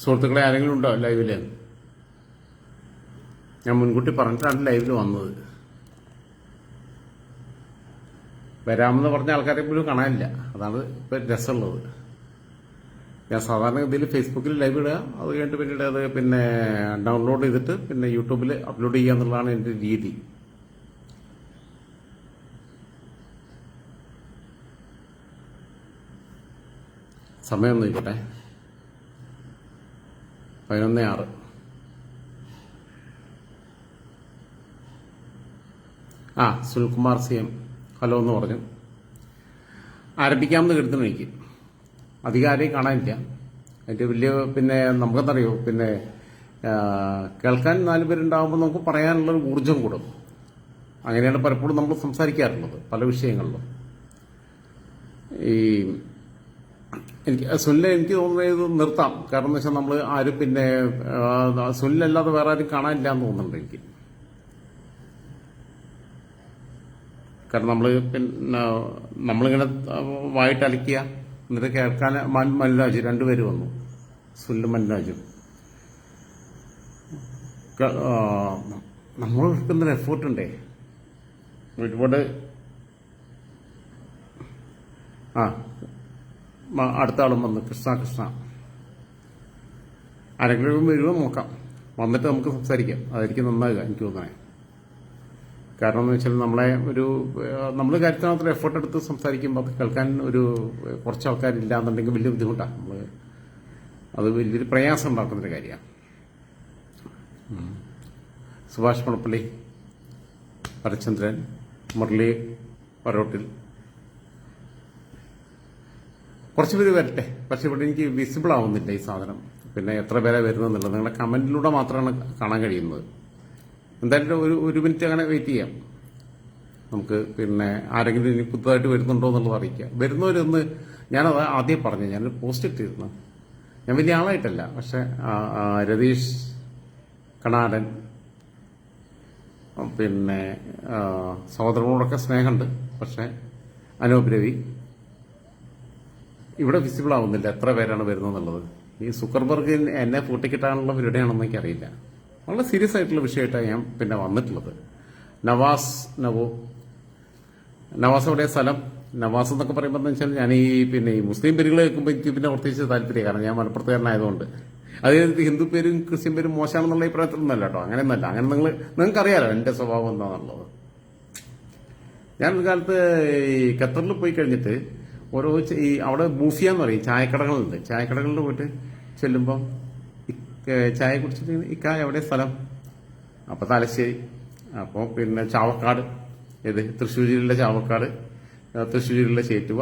സുഹൃത്തുക്കളെ ആരെങ്കിലും ഉണ്ടോ ലൈവില്? ഞാൻ മുൻകൂട്ടി പറഞ്ഞിട്ടാണ് ലൈവിൽ വന്നത്. വരാമെന്ന് പറഞ്ഞ ആൾക്കാരെ പോലും കാണാനില്ല. അതാണ് ഇപ്പം രസമുള്ളത്. ഞാൻ സാധാരണ ഗതിയിൽ ഫേസ്ബുക്കിൽ ലൈവ് ഇടുക, അത് കഴിഞ്ഞിട്ട് പിന്നീട് അത് ഡൗൺലോഡ് ചെയ്തിട്ട് പിന്നെ യൂട്യൂബിൽ അപ്ലോഡ് ചെയ്യുക എന്നുള്ളതാണ് എൻ്റെ രീതി. സമയം നോക്കട്ടെ, 11:06. സുനിൽകുമാർ CM ഹലോ എന്ന് പറഞ്ഞു. ആരംഭിക്കാമെന്ന് കരുതുന്നു. എനിക്ക് അധികാരം കാണാനില്ല. അതിൻ്റെ വലിയ നമുക്കെന്തറിയോ, കേൾക്കാൻ 4 പേരുണ്ടാകുമ്പോൾ നമുക്ക് പറയാനുള്ളൊരു ഊർജ്ജം കൂടും. അങ്ങനെയാണ് പലപ്പോഴും നമ്മൾ സംസാരിക്കാറുള്ളത് പല വിഷയങ്ങളിലും. എനിക്ക് തോന്നുന്നത് ഇത് നിർത്താം. കാരണം എന്ന് വെച്ചാൽ നമ്മൾ ആരും സുനിലല്ലാതെ വേറെ ആരും കാണാനില്ല എന്ന് തോന്നുന്നുണ്ട് എനിക്ക്. കാരണം നമ്മളിങ്ങനെ വായിട്ട് അലക്കിയ എന്നിട്ട് കേൾക്കാൻ മൻരാജ് 2 പേര് വന്നു, സുനിലും മൻരാജും. നമ്മൾ എടുക്കുന്നൊരു എഫേർട്ടുണ്ടേ ഒരുപാട്. അടുത്ത ആളും വന്നു, കൃഷ്ണ. ആരെങ്കിലും വരുമോ നോക്കാം, വന്നിട്ട് നമുക്ക് സംസാരിക്കാം. അതായിരിക്കും നന്നാകുക എനിക്ക് തോന്നുന്നത്. കാരണം എന്ന് വെച്ചാൽ നമ്മൾ കാര്യത്തിനകത്തൊരു എഫേർട്ട് എടുത്ത് സംസാരിക്കുമ്പോൾ അത് കേൾക്കാൻ കുറച്ച് ആൾക്കാരില്ല എന്നുണ്ടെങ്കിൽ വലിയ ബുദ്ധിമുട്ടാണ്. അത് വലിയൊരു പ്രയാസം ഉണ്ടാക്കുന്നൊരു കാര്യമാണ്. സുഭാഷ് മണപ്പള്ളി, പരചന്ദ്രൻ, മുരളി വരോട്ടിൽ, കുറച്ച് പേര് വരട്ടെ. പക്ഷെ ഇവിടെ എനിക്ക് വിസിബിൾ ആവുന്നില്ല ഈ സാധനം. എത്ര പേരെ വരുന്നെന്നുള്ളത് നിങ്ങളുടെ കമന്റിലൂടെ മാത്രമാണ് കാണാൻ കഴിയുന്നത്. എന്തായാലും ഒരു മിനിറ്റ് അങ്ങനെ വെയിറ്റ് ചെയ്യാം നമുക്ക്. ആരെങ്കിലും ഇനി പുതുതായിട്ട് വരുന്നുണ്ടോ എന്നുള്ളത് അറിയിക്കുക. വരുന്നവരൊന്ന്, ഞാനത് ആദ്യം പറഞ്ഞു, ഞാനൊരു പോസ്റ്റ് ഇട്ടിരുന്നു. ഞാൻ വലിയ ആളായിട്ടല്ല, പക്ഷെ രതീഷ് കണാടൻ, സഹോദരങ്ങളോടൊക്കെ സ്നേഹമുണ്ട്. പക്ഷെ അനൂപ് രവി ഇവിടെ വിസിബിൾ ആവുന്നില്ല എത്ര പേരാണ് വരുന്നതെന്നുള്ളത്. ഈ സുക്കർബർഗ് എന്നെ പൂട്ടിക്കിട്ടാനുള്ള പരിപാടിയാണെന്ന് എനിക്കറിയില്ല. വളരെ സീരിയസ് ആയിട്ടുള്ള വിഷയമായിട്ടാണ് ഞാൻ വന്നിട്ടുള്ളത്. നവാസ് എവിടെ സ്ഥലം? നവാസ് എന്നൊക്കെ പറയുമ്പോൾ എന്ന് വെച്ചാൽ ഞാൻ ഈ മുസ്ലിം പേരുകൾ കേൾക്കുമ്പോൾ എനിക്ക് പ്രത്യേകിച്ച് താല്പര്യം. കാരണം ഞാൻ മലപ്പുറത്തുകാരനായതുകൊണ്ട്. അത് ഹിന്ദു പേരും ക്രിസ്ത്യൻ പേരും മോശമാണെന്നുള്ള അഭിപ്രായത്തിലൊന്നല്ല കേട്ടോ. അങ്ങനെയൊന്നല്ല. അങ്ങനെ നിങ്ങൾക്കറിയാലോ എൻ്റെ സ്വഭാവം എന്താണെന്നുള്ളത്. ഞാൻ ഒരു കാലത്ത് ഈ ഖത്തറിൽ പോയി കഴിഞ്ഞിട്ട് അവിടെ ബൂഫിയ എന്ന് പറയും, ചായക്കടകളുണ്ട്. ചായക്കടകളിൽ പോയിട്ട് ചെല്ലുമ്പം ചായ കുടിച്ചിട്ട് എവിടെ സ്ഥലം? അപ്പോൾ തലശ്ശേരി. അപ്പോൾ ചാവക്കാട്, തൃശ്ശൂർ ജില്ലയിലെ ചാവക്കാട്, തൃശ്ശൂർ ജില്ലയിലെ ചേറ്റുവ,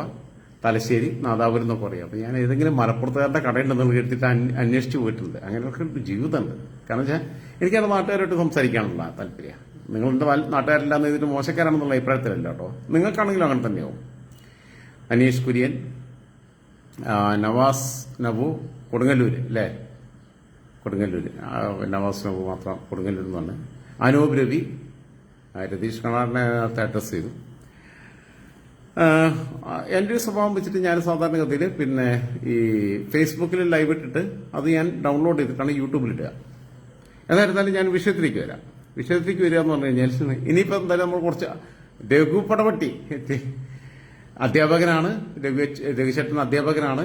തലശ്ശേരി, നാദാപുരം എന്നൊക്കെ പറയും. അപ്പോൾ ഞാൻ ഏതെങ്കിലും മലപ്പുറത്തുകാരുടെ കടയുണ്ടെന്നുള്ള എടുത്തിട്ട് അന്വേഷിച്ച് പോയിട്ടുണ്ട്. അങ്ങനെയൊക്കെ ഒരു ജീവിതമുണ്ട്. കാരണം വെച്ചാൽ എനിക്കത് നാട്ടുകാരായിട്ട് സംസാരിക്കാനുള്ള താല്പര്യം. നിങ്ങളുടെ നാട്ടുകാരില്ലാന്ന് ഇതിന് മോശക്കാരാണെന്നുള്ള അഭിപ്രായത്തിലല്ല കേട്ടോ. നിങ്ങൾക്കാണെങ്കിലും അങ്ങനെ തന്നെയാവും. അനീഷ് കുര്യൻ, നവാസ് നബു കൊടുങ്ങല്ലൂർ അല്ലേ? കൊടുങ്ങല്ലൂർ. നവാസ് നബു മാത്രം കൊടുങ്ങല്ലൂർ എന്നാണ്. അനൂപ് രവി, രതീഷ് കണാറിനെ അഡ്രസ് ചെയ്തു. എൻ്റെ ഒരു സ്വഭാവം വെച്ചിട്ട് ഞാൻ സാധാരണഗതിയിൽ ഈ ഫേസ്ബുക്കിൽ ലൈവ് ഇട്ടിട്ട് അത് ഞാൻ ഡൗൺലോഡ് ചെയ്തിട്ടാണ് യൂട്യൂബിലിടുക. എന്നായിരുന്നാലും ഞാൻ വിഷയത്തിലേക്ക് വരാം. വിഷയത്തിലേക്ക് വരിക എന്ന് പറഞ്ഞു കഴിഞ്ഞാൽ ഇനിയിപ്പോൾ എന്തായാലും നമ്മൾ കുറച്ച് രഘു പടവട്ടി അധ്യാപകനാണ്. രഘുചേട്ടൻ അധ്യാപകനാണ്.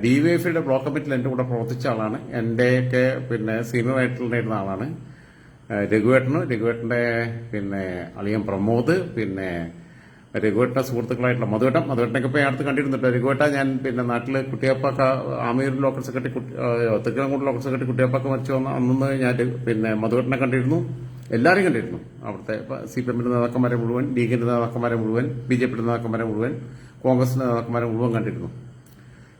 DYFIയുടെ ബ്ലോക്ക് കമ്മിറ്റിയിൽ എൻ്റെ കൂടെ പ്രവർത്തിച്ച ആളാണ്. എൻ്റെയൊക്കെ സീനിയർ ആയിട്ടുണ്ടായിരുന്ന ആളാണ് രഘുവേട്ടൻ്റെ അളിയൻ പ്രമോദ്, രഘുവേട്ടൻ്റെ സുഹൃത്തുക്കളായിട്ടുള്ള മധുവേട്ടനൊക്കെ ഇപ്പോൾ അടുത്ത് കണ്ടിരുന്നുണ്ട്. രഘുവേട്ട ഞാൻ നാട്ടിൽ Kuttiyappakka Amayur local secretary, Thrikkaramkoodu local secretary Kuttiyappakka മരിച്ചു വന്ന അന്ന് ഞാൻ മധുവേട്ടനെ കണ്ടിരുന്നു. എല്ലാവരെയും കണ്ടിരുന്നു. അവിടുത്തെ CPMന്റെ നേതാക്കന്മാരെ മുഴുവൻ, ലീഗിന്റെ നേതാക്കന്മാരെ മുഴുവൻ, BJPയുടെ നേതാക്കന്മാരെ മുഴുവൻ, കോൺഗ്രസിന്റെ നേതാക്കന്മാരെ മുഴുവൻ കണ്ടിരുന്നു.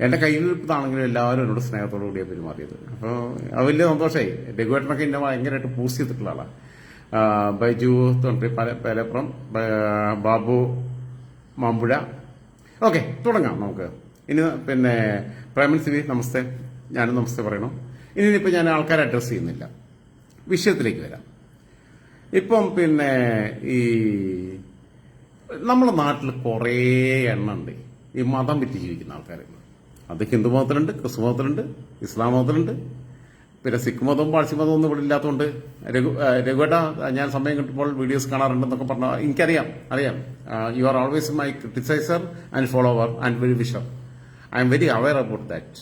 എന്റെ കയ്യിലിപ്പത്താണെങ്കിലും എല്ലാവരും എന്നോട് സ്നേഹത്തോടു കൂടിയാണ് പെരുമാറിയത്. അപ്പോൾ അത് വലിയ സന്തോഷമായി. രഘുവേട്ടനൊക്കെ എന്നെ ഭയങ്കരമായിട്ട് പൂസ്റ്റ് ചെയ്തിട്ടുള്ള ആളാണ്. ബൈജു പേലപ്പുറം, ബാബു മാമ്പുഴ. ഓക്കെ, തുടങ്ങാം നമുക്ക്. ഇനി പ്രേമൻ സിവി നമസ്തേ. ഞാനും നമസ്തേ പറയണം. ഇനിയിപ്പോൾ ഞാൻ ആൾക്കാരെ അഡ്രസ് ചെയ്യുന്നില്ല, വിഷയത്തിലേക്ക് വരാം. ഇപ്പം ഈ നമ്മുടെ നാട്ടിൽ കുറേ എണ്ണുണ്ട് ഈ മതം വിറ്റ് ജീവിക്കുന്ന ആൾക്കാർ. അത് ഹിന്ദു മതത്തിലുണ്ട്, ക്രിസ്തു മതത്തിലുണ്ട്, ഇസ്ലാം മതത്തിലുണ്ട്. പിന്നെ സിഖ് മതവും പാഴ്സി മതവും ഒന്നും ഇവിടെ ഇല്ലാത്തതുകൊണ്ട് രഘുവേട്ട ഞാൻ സമയം കിട്ടുമ്പോൾ വീഡിയോസ് കാണാറുണ്ടെന്നൊക്കെ പറഞ്ഞാൽ എനിക്കറിയാം. You are always my criticiser and follower and very wisher. I am very aware about that.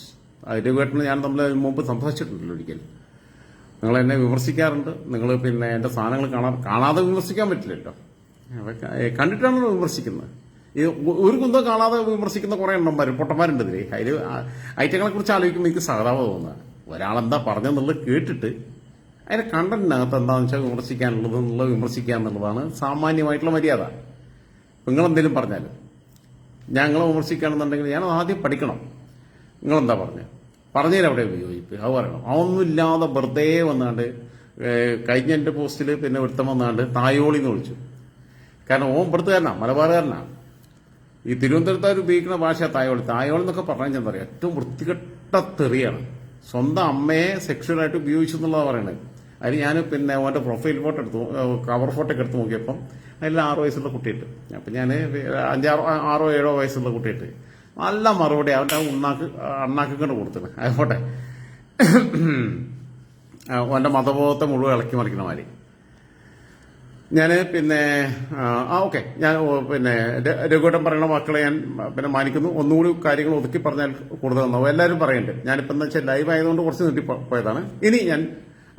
രഘുവേട്ടന് ഞാൻ തമ്മിൽ മുമ്പ് സംസാരിച്ചിട്ടുണ്ടല്ലോ ഒരിക്കൽ. നിങ്ങൾ എന്നെ വിമർശിക്കാറുണ്ട്. നിങ്ങൾ പിന്നെ എൻ്റെ സാധനങ്ങൾ കാണാതെ വിമർശിക്കാൻ പറ്റില്ലല്ലോ. കണ്ടിട്ടാണല്ലോ വിമർശിക്കുന്നത്. ഈ ഒരു കുന്തം കാണാതെ വിമർശിക്കുന്ന കുറേ എണ്ണന്മാർ പൊട്ടന്മാരുണ്ട് ഇതിൽ. അതിൽ ഐറ്റങ്ങളെ കുറിച്ച് ആലോചിക്കുമ്പോൾ എനിക്ക് സഹതാപം തോന്നുക. ഒരാളെന്താ പറഞ്ഞെന്നുള്ളത് കേട്ടിട്ട് അതിന്റെ കണ്ടന്റിനകത്ത് എന്താണെന്ന് വെച്ചാൽ വിമർശിക്കാനുള്ളത് വിമർശിക്കുക എന്നുള്ളതാണ് സാമാന്യമായിട്ടുള്ള മര്യാദ. നിങ്ങളെന്തെങ്കിലും പറഞ്ഞാൽ ഞങ്ങളെ വിമർശിക്കുകയാണെന്നുണ്ടെങ്കിൽ ഞാൻ ആദ്യം പഠിക്കണം. നിങ്ങളെന്താ പറഞ്ഞതിലവിടെ വിയോജിപ്പ് അത് പറയണം. അതൊന്നുമില്ലാതെ വെറുതെ വന്നാണ്ട് കഴിഞ്ഞ എൻ്റെ പോസ്റ്റിൽ പിന്നെ ഒരുത്തം വന്നാണ്ട് തായോളിന്ന് വിളിച്ചു. കാരണം ഓൻ ഇവിടുത്തുകാരനാണ്, മലബാറുകാരനാണ്. ഈ തിരുവനന്തപുരത്തുകാർ ഉപയോഗിക്കുന്ന ഭാഷ തായോളി. തായോളി എന്നൊക്കെ പറഞ്ഞാൽ എന്താ പറയുക, ഏറ്റവും വൃത്തികെട്ട തെറിയാണ്. സ്വന്തം അമ്മയെ സെക്ഷുവലായിട്ട് ഉപയോഗിച്ചു എന്നുള്ളതാണ് പറയുന്നത്. അതിന് ഞാൻ പിന്നെ അവൻ്റെ പ്രൊഫൈൽ ഫോട്ടോ എടുത്തു, കവർ ഫോട്ടോ ഒക്കെ എടുത്ത് നോക്കിയപ്പം അതിൽ 6 വയസ്സുള്ള കുട്ടിയിട്ട്. അപ്പം ഞാൻ 6 7 വയസ്സുള്ള കുട്ടിയിട്ട് നല്ല മറുപടി അവൻ്റെ അണ്ണാക്കി കൊണ്ട് കൊടുത്തത്. ആയിക്കോട്ടെ, അവൻ്റെ മതബോധത്തെ മുഴുവൻ ഇളക്കി മറിക്കുന്ന മാതിരി. ഞാൻ പിന്നെ ഓക്കെ, ഞാൻ പിന്നെ രഘുവേട്ടൻ പറയുന്ന വാക്കുകളെ ഞാൻ പിന്നെ മാനിക്കുന്നു. ഒന്നുകൂടി കാര്യങ്ങൾ ഒതുക്കി പറഞ്ഞാൽ കൂടുതൽ നന്നാവും. എല്ലാവരും പറയുന്നുണ്ട്. ഞാനിപ്പോൾ എന്താ വെച്ചാൽ ലൈവ് ആയതുകൊണ്ട് കുറച്ച് നീട്ടിപ്പോയതാണ്. ഇനി ഞാൻ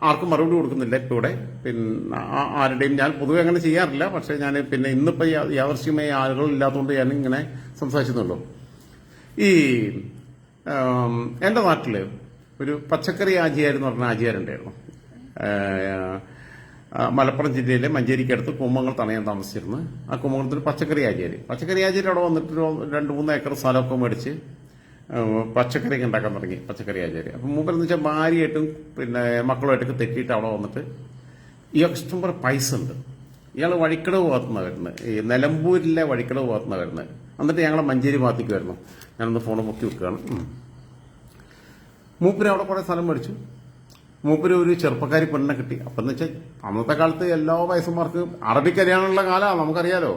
ആർക്കും മറുപടി കൊടുക്കുന്നില്ല ഇപ്പോൾ ഇവിടെ. പിന്നെ ആരുടെയും ഞാൻ പൊതുവെ അങ്ങനെ ചെയ്യാറില്ല. പക്ഷേ ഞാൻ പിന്നെ ഇന്നിപ്പോൾ യാദൃശ്യമായ ആളുകളില്ലാത്തതുകൊണ്ട് ഞാൻ ഇങ്ങനെ സംസാരിച്ചെന്നുള്ളൂ. ഈ എൻ്റെ നാട്ടിൽ ഒരു പച്ചക്കറി ആചാര്യെന്ന് പറഞ്ഞ ആചാര്യണ്ടായിരുന്നു. മലപ്പുറം ജില്ലയിലെ മഞ്ചേരിക്കടുത്ത് കുമ്മങ്ങൾ തണയാൻ താമസിച്ചിരുന്നു. ആ കുമ്മങ്ങളത്തിന് പച്ചക്കറി ആചാര്യ അവിടെ വന്നിട്ട് 2-3 ഏക്കർ സ്ഥലമൊക്കെ മേടിച്ച് പച്ചക്കറിയൊക്കെ ഉണ്ടാക്കാൻ തുടങ്ങി. പച്ചക്കറി ആചാര്യ അപ്പം മൂപ്പരെന്ന് വെച്ചാൽ ഭാര്യയായിട്ടും പിന്നെ മക്കളുമായിട്ടൊക്കെ തെറ്റിയിട്ട് അവിടെ വന്നിട്ട് ഇയാൾക്ക് ഇഷ്ടംപോലെ പൈസ ഉണ്ട്. ഇയാൾ വഴിക്കടവ് ഭാഗത്തുനിന്നാണ് വരുന്നത്, ഈ നിലമ്പൂരിലെ വഴിക്കടവ് ഭാഗത്തുനിന്നാണ് വരുന്നത്. എന്നിട്ട് ഞങ്ങളെ മഞ്ചേരി ഭാഗത്തേക്ക് വരുന്നു. ഞാനൊന്ന് ഫോൺ പൊക്കി വെക്കുകയാണ്. മൂപ്പര് അവിടെ കുറേ സ്ഥലം മേടിച്ചു. മൂപ്പര് ഒരു ചെറുപ്പക്കാരി പെണ്ണിനെ കിട്ടി. അപ്പം എന്ന് വെച്ചാൽ അന്നത്തെ കാലത്ത് എല്ലാ വയസ്സന്മാർക്കും അറബി കല്യാണമുള്ള കാലമാണ്, നമുക്കറിയാലോ.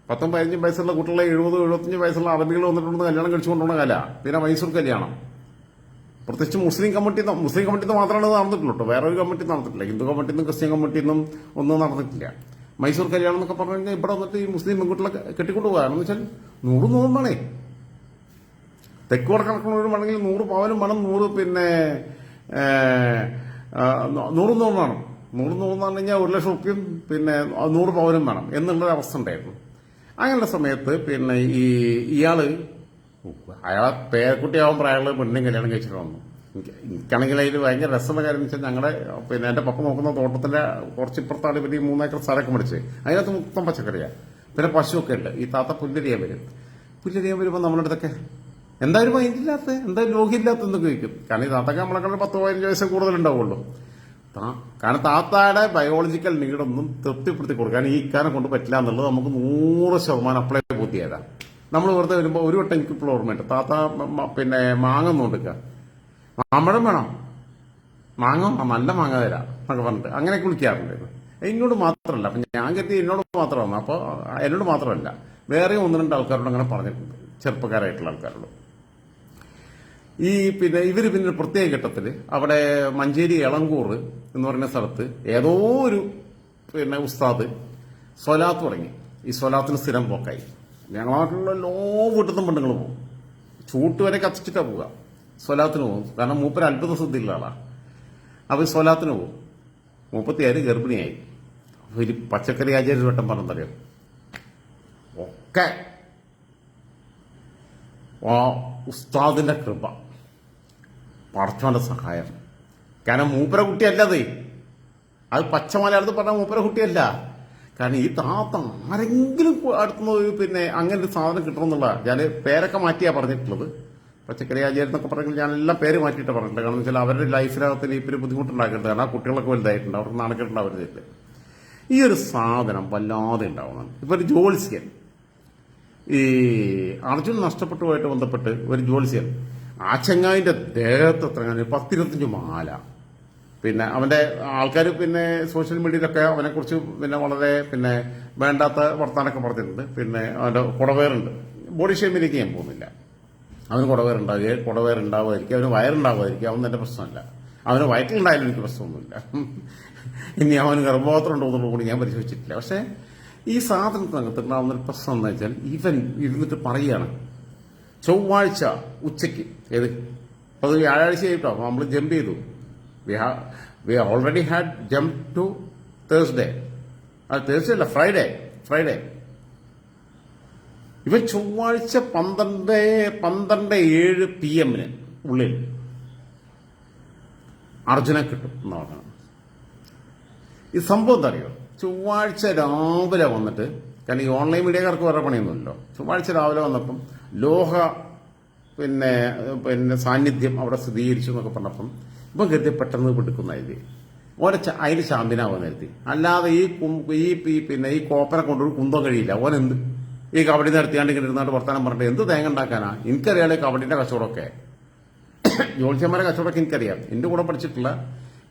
10-15 വയസ്സുള്ള കുട്ടികളെ 70-75 വയസ്സുള്ള അറബികൾ വന്നിട്ടുണ്ടെന്ന് കല്യാണം കഴിച്ചു കൊണ്ടുപോകുന്ന കാലമാണ്. പിന്നെ മൈസൂർ കല്യാണം, പ്രത്യേകിച്ച് മുസ്ലിം കമ്മിറ്റിന്ന് മാത്രമാണ് നടന്നിട്ടുള്ളൂ കേട്ടോ. വേറെ ഒരു കമ്മിറ്റി നടന്നിട്ടില്ല. ഹിന്ദു കമ്മിറ്റിന്നും ക്രിസ്ത്യൻ കമ്മിറ്റിന്നും ഒന്നും നടന്നിട്ടില്ല. മൈസൂർ കല്യാണം എന്നൊക്കെ പറഞ്ഞു കഴിഞ്ഞാൽ ഇവിടെ വന്നിട്ട് ഈ മുസ്ലിം പെൺകുട്ടികളെ കെട്ടിക്കൊണ്ട് പോകാന്ന് വെച്ചാൽ 100 വേണേ. തെക്ക് വടക്കണക്കിനൊരു വേണമെങ്കിൽ 100 പവനും വേണം, 100 പിന്നെ 100 വേണം. 100 എന്ന് പറഞ്ഞു കഴിഞ്ഞാൽ 1 ലക്ഷം റുപ്യയും പിന്നെ 100 പവനും വേണം എന്നുള്ളൊരു അവസ്ഥ ഉണ്ടായിരുന്നു. അങ്ങനെയുള്ള സമയത്ത് പിന്നെ അയാളെ പേരക്കുട്ടിയാവുമ്പോൾ അയാൾ പെണ്ണിനെ കല്യാണം കഴിച്ചിട്ട് വന്നു. എനിക്കാണെങ്കിൽ അതിൽ ഭയങ്കര രസമുള്ള കാര്യം എന്ന് വെച്ചാൽ ഞങ്ങളുടെ പിന്നെ എൻ്റെ പപ്പ നോക്കുന്ന തോട്ടത്തിന്റെ കുറച്ചിപ്പുറത്താണ് ഇവർ 3 ഏക്കർ സ്ഥലമൊക്കെ മേടിച്ച്. അതിനകത്ത് മൊത്തം പച്ചക്കറിയാണ്. പിന്നെ പശുവൊക്കെ ഉണ്ട്. ഈ താത്ത പുല്ലരിയാൻ വരുമ്പോൾ നമ്മുടെ അടുത്തൊക്കെ എന്തായാലും മൈൻഡില്ലാത്ത, എന്തായാലും ലോഹിയില്ലാത്തെന്നൊക്കെ ചോദിക്കും. കാരണം ഈ താത്തക്ക് നമ്മളെക്കാളും 10-15 വയസ്സ് കൂടുതലുണ്ടാവുള്ളൂ. കാരണം താത്തായുടെ ബയോളജിക്കൽ നീഡൊന്നും തൃപ്തിപ്പെടുത്തി കൊടുക്കാൻ ഈ ഇക്കാനെ കൊണ്ട് പറ്റില്ല എന്നുള്ളത് നമുക്ക് 100% അപ്ലൈ ബുദ്ധിയായതാണ്. നമ്മൾ വെറുതെ വരുമ്പോൾ ഒരു വട്ടം എനിക്കിപ്പോൾ ഓർമ്മയുണ്ട്. താത്ത പിന്നെ മാങ്ങ നോണ്ടിക്കുക, മാമ്പഴം വേണം, മാങ്ങ നല്ല മാങ്ങ തരാം എന്നൊക്കെ പറഞ്ഞിട്ട് അങ്ങനെയൊക്കെ വിളിക്കാറുണ്ടായിരുന്നു. എന്നോട് മാത്രമല്ല, അപ്പം ഞാൻ കരുതി എന്നോട് മാത്രമാണ്. അപ്പോൾ എന്നോട് മാത്രമല്ല, വേറെ 1-2 ആൾക്കാരോട് അങ്ങനെ പറഞ്ഞിട്ടുണ്ട്, ചെറുപ്പക്കാരായിട്ടുള്ള ആൾക്കാരോട്. ഈ പിന്നെ ഇവര് പിന്നെ പ്രത്യേക ഘട്ടത്തിൽ അവിടെ മഞ്ചേരി എളങ്കൂർ എന്ന് പറയുന്ന സ്ഥലത്ത് ഏതോ ഒരു പിന്നെ ഉസ്താദ് സ്വലാത്ത് തുടങ്ങി. ഈ സ്വലാത്തിന് സ്ഥിരം പോക്കായി. ഞങ്ങളായിട്ടുള്ള എല്ലാ വീട്ടിൽ നിന്നും പെണ്ണുങ്ങൾ പോകും, ചൂട്ട് വരെ കത്തിച്ചിട്ടാണ് പോവുക. സ്വലാത്തിന് പോകും. കാരണം മൂപ്പര് അത്ഭുത സിദ്ധിയുള്ള ആളാണ്. അപ്പൊ സ്വലാത്തിന് പോകും. 36 ഗർഭിണിയായി. ഒരു പച്ചക്കറി ആചാര്യ വട്ടം പറഞ്ഞറിയാം ഒക്കെ ഉസ്താദിന്റെ കൃപ, പടച്ചോന്റെ സഹായം. കാരണം മൂപ്പര കുട്ടിയല്ല അത് പച്ച മലയാളത്തിൽ പറഞ്ഞാൽ മൂപ്പര കുട്ടിയല്ല. കാരണം ഈ താത്ത ആരെങ്കിലും അടുത്തുനിന്ന് പിന്നെ അങ്ങനെ ഒരു സാധനം കിട്ടണമെന്നുള്ള ഞാൻ പേരൊക്കെ മാറ്റിയാ പറഞ്ഞിട്ടുള്ളത്. പച്ചക്കറി ആചാര്യം എന്നൊക്കെ പറഞ്ഞെങ്കിൽ ഞാനെല്ലാം പേര് മാറ്റിയിട്ട് പറഞ്ഞിട്ടുണ്ട്. കാരണം വെച്ചാൽ അവരുടെ ലൈഫിനകത്തിന് ഇപ്പം ബുദ്ധിമുട്ടുണ്ടാക്കരുത്. കാരണം ആ കുട്ടികളൊക്കെ വലുതായിട്ടുണ്ട്, അവർക്ക് നാണക്കെട്ടുണ്ടാവരുത്. ഈ ഒരു സാധനം വല്ലാതെ ഉണ്ടാവുന്നതാണ്. ഇപ്പൊ ഒരു ജോത്സ്യൻ, ഈ അർജുൻ നഷ്ടപ്പെട്ടുമായിട്ട് ബന്ധപ്പെട്ട് ഒരു ജോത്സ്യൻ, ആ ചങ്ങായിന്റെ ദേഹത്ത് എത്ര 10-25 മാല. പിന്നെ അവന്റെ ആൾക്കാർ പിന്നെ സോഷ്യൽ മീഡിയയിലൊക്കെ അവനെ കുറിച്ച് പിന്നെ വളരെ പിന്നെ വേണ്ടാത്ത വർത്താനൊക്കെ പറഞ്ഞിട്ടുണ്ട്. പിന്നെ അവന്റെ കുടവേറുണ്ട്. ബോഡി ഷേമിലേക്ക് ഞാൻ പോകുന്നില്ല. അവന് കുടവേറുണ്ടാവുമായിരിക്കും, അവന് വയറുണ്ടാവുമായിരിക്കും, അവൻ എൻ്റെ പ്രശ്നമല്ല. അവന് വയറ്റിലുണ്ടായാലും എനിക്ക് പ്രശ്നമൊന്നുമില്ല. ഇനി അവന് ഗർഭപാത്രം ഉണ്ടോ എന്നുള്ളത് കൂടി ഞാൻ പരിശോധിച്ചിട്ടില്ല. പക്ഷേ ഈ സാധനത്തിനകത്ത് ഉണ്ടാകുന്നൊരു പ്രശ്നം എന്ന് വെച്ചാൽ ഇവൻ ഇരുന്നിട്ട് പറയുകയാണ് ചൊവ്വാഴ്ച ഉച്ചയ്ക്ക്, ഏത് അപ്പോൾ അത് വ്യാഴാഴ്ചയായിട്ടോ നമ്മൾ ജമ്പ് ചെയ്തു. We already had jump to Thursday. Thursday അല്ല, ഫ്രൈഡേ. ഇവൻ ചൊവ്വാഴ്ച 12:07 PM ഉള്ളിൽ അർജുനെ കിട്ടും എന്ന് പറഞ്ഞാണ്. ഈ സംഭവം എന്താ അറിയോ? ചൊവ്വാഴ്ച രാവിലെ വന്നിട്ട്, കാരണം ഈ ഓൺലൈൻ മീഡിയക്കാർക്ക് വേറെ പണിയൊന്നുമില്ലല്ലോ. ചൊവ്വാഴ്ച രാവിലെ വന്നപ്പം ലോഹ പിന്നെ സാന്നിധ്യം അവിടെ സ്ഥിരീകരിച്ചു എന്നൊക്കെ പറഞ്ഞപ്പം ഇപ്പം കരുതി പെട്ടെന്ന് പിടിക്കുന്നതായി അതിന് ചാമ്പ്യനാവാൻ കരുതി. അല്ലാതെ ഈ കോപ്പനെ കൊണ്ടൊരു കുന്തം കഴിയില്ല. ഓനെന്ത് ഈ കബഡി നടത്തിയാണ്ട് ഇങ്ങനെ ഇരുന്നാണ്ട് വർത്താനം പറഞ്ഞിട്ട് എന്ത് തേങ്ങ ഉണ്ടാക്കാനാ? എനിക്കറിയാലേ കബഡിന്റെ കച്ചവടമൊക്കെ, ജോത്സ്യന്മാരെ കച്ചവടമൊക്കെ എനിക്കറിയാം. എന്റെ കൂടെ പഠിച്ചിട്ടുള്ള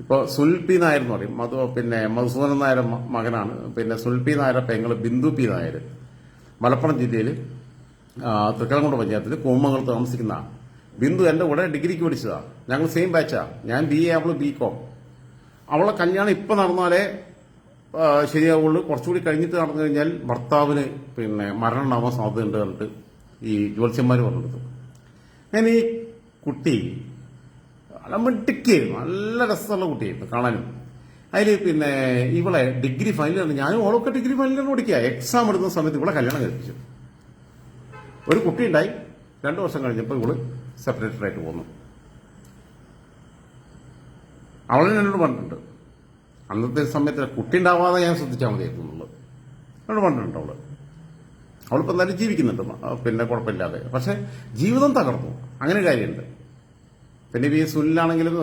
ഇപ്പോൾ സുൽപി നായർ എന്ന് പറയും, മധുസൂദനൻ നായർ മകനാണ്. പിന്നെ സുൽപി നായരുടെ പെങ്ങള് ബിന്ദു പി നായർ, മലപ്പുറം ജില്ലയിൽ തൃക്കലങ്കോട് പഞ്ചായത്തിൽ കോമംഗലത്ത് താമസിക്കുന്ന ബിന്ദു എന്റെ കൂടെ ഡിഗ്രിക്ക് പഠിച്ചതാ. ഞങ്ങൾ സെയിം ബാച്ചാ. ഞാൻ BA, അവള് BCom. അവളെ കല്യാണം ഇപ്പൊ നടന്നാലേ ശരിയാവുള്ളൂ. കുറച്ചുകൂടി കഴിഞ്ഞിട്ട് നടന്നു കഴിഞ്ഞാൽ ഭർത്താവിന് പിന്നെ മരണം ഉണ്ടാവാൻ സാധ്യതയുണ്ട് കണ്ടിട്ട് ഈ ജ്യോത്സ്യന്മാർ പറഞ്ഞെടുത്തു. ഞാൻ ഈ കുട്ടി മിടുക്കിയായിരുന്നു, നല്ല രസമുള്ള കുട്ടിയായിരുന്നു കാണാനും. അതിൽ പിന്നെ ഇവളെ ഡിഗ്രി ഫൈനലാണ്, ഞാനും ഓളൊക്കെ ഡിഗ്രി ഫൈനലാണ് പഠിക്കുക. എക്സാം എടുക്കുന്ന സമയത്ത് ഇവളെ കല്യാണം കഴിപ്പിച്ചു. ഒരു കുട്ടി ഉണ്ടായി. 2 വർഷം കഴിഞ്ഞപ്പോൾ ഇവള് സെപ്പറേറ്റഡായിട്ട് പോന്നു. അവളെ എന്നോട് പറഞ്ഞിട്ടുണ്ട്, അന്നത്തെ സമയത്ത് കുട്ടി ഉണ്ടാവാതെ ഞാൻ ശ്രദ്ധിച്ചാൽ മതിയായിരുന്നു എന്നുള്ളത് എന്നോട് പറഞ്ഞിട്ടുണ്ട്. അവളിപ്പോൾ എന്തായാലും ജീവിക്കുന്നുണ്ട്, പിന്നെ കുഴപ്പമില്ലാതെ. പക്ഷെ ജീവിതം തകർന്നു. അങ്ങനെ കാര്യമുണ്ട്. പിന്നെ ഈ സുനിലാണെങ്കിലും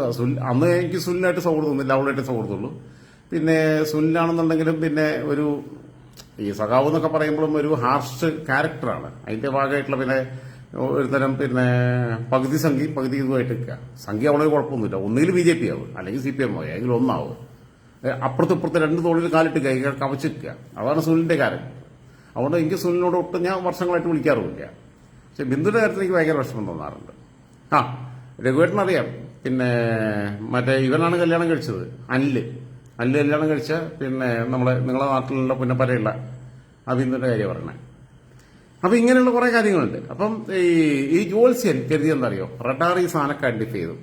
അന്ന് എനിക്ക് സുനിലായിട്ട് സൗഹൃദമൊന്നുമില്ല, അവളായിട്ട് സൗഹൃദമുള്ളൂ. പിന്നെ സുനിലാണെന്നുണ്ടെങ്കിലും പിന്നെ ഒരു ഈ സഖാവ് എന്നൊക്കെ പറയുമ്പോഴും ഒരു ഹാർഷ് ക്യാരക്ടറാണ്. അതിന്റെ ഭാഗമായിട്ടുള്ള പിന്നെ ഒരുതരം പിന്നെ പകുതി സംഖ്യ പകുതി ഇതുമായിട്ട് നിൽക്കുക. സംഖ്യ അവളെ കുഴപ്പമൊന്നുമില്ല. ഒന്നുകിൽ BJP ആവും, അല്ലെങ്കിൽ CPM ആവും, അല്ലെങ്കിൽ ഒന്നാവും. അപ്പുറത്ത് 2 തോളിൽ കാലിട്ട് കവച്ച് നിൽക്കുക. അതാണ് സുനിലിന്റെ കാര്യം. അതുകൊണ്ട് എനിക്ക് സുനിലിനോട് ഒട്ടും ഞാൻ വർഷങ്ങളായിട്ട് വിളിക്കാറുമില്ല. പക്ഷെ ബിന്ദുവിന്റെ കാര്യത്തിൽ എനിക്ക് ഭയങ്കര വിഷമം തോന്നാറുണ്ട്. രഘുവേട്ടനറിയാം. പിന്നെ മറ്റേ ഇവനാണ് കല്യാണം കഴിച്ചത്, അനില് കല്യാണം കഴിച്ച പിന്നെ നിങ്ങളെ നാട്ടിലുള്ള പുന്നപ്പരയുള്ള ബിന്ദുവിന്റെ കാര്യം പറയണേ. അപ്പൊ ഇങ്ങനെയുള്ള കുറെ കാര്യങ്ങളുണ്ട്. അപ്പം ഈ ജ്യോത്സ്യൻ കരുതി എന്താ അറിയോ, റഡാർ ഈ സാധനമൊക്കെ ഐഡന്റിഫൈ ചെയ്തു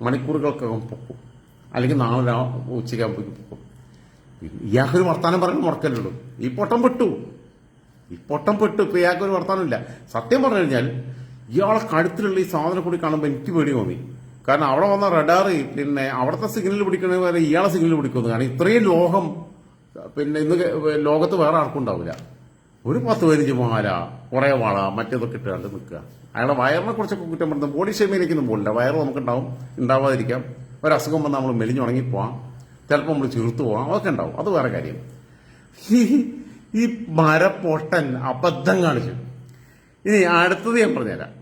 മണിക്കൂറുകൾക്കകം പൊക്കും, അല്ലെങ്കിൽ നാളെ ഉച്ചയ്ക്കാകുമ്പോഴേക്കും പൊക്കും. ഇയാൾക്കൊരു വർത്താനം പറഞ്ഞ് മുടക്കല്ലുള്ളൂ. ഈ പൊട്ടം പെട്ടു. ഇപ്പൊ ഇയാൾക്കൊരു വർത്താനമില്ല. സത്യം പറഞ്ഞു കഴിഞ്ഞാൽ ഇയാളെ കഴുത്തിലുള്ള ഈ സാധനം കൂടി കാണുമ്പോൾ എനിക്ക് പേടി തോന്നി. കാരണം അവിടെ വന്ന റഡാർ പിന്നെ അവിടുത്തെ സിഗ്നൽ പിടിക്കണ വരെ ഇയാളെ സിഗ്നൽ പിടിക്കുന്നു. കാരണം ഇത്രയും ലോകം പിന്നെ ഇന്ന് ലോകത്ത് വേറെ ആർക്കും ഉണ്ടാവില്ല. ഒരു 10-15 മാല, കുറെ വള, മറ്റേതൊക്കെ ഇട്ടുകൊണ്ട് നിൽക്കുക. അയാളെ വയറിനെ കുറിച്ചൊക്കെ കുറ്റം പറയുന്നത് ബോഡി ഷേമിലേക്കൊന്നും പോകില്ല. വയറ് നമുക്കുണ്ടാവും, ഉണ്ടാവാതിരിക്കാം. ഒരസുഖം വന്നാൽ നമ്മൾ മെലിഞ്ഞുണങ്ങിപ്പോവാം, ചിലപ്പോൾ നമ്മൾ ചീർത്തു പോവാം, അതൊക്കെ ഉണ്ടാവും. അത് വേറെ കാര്യം. ഈ മരപ്പൊട്ടൻ അബദ്ധം കാണിച്ചു. ഇനി അടുത്തത് ഞാൻ പറഞ്ഞുതരാം.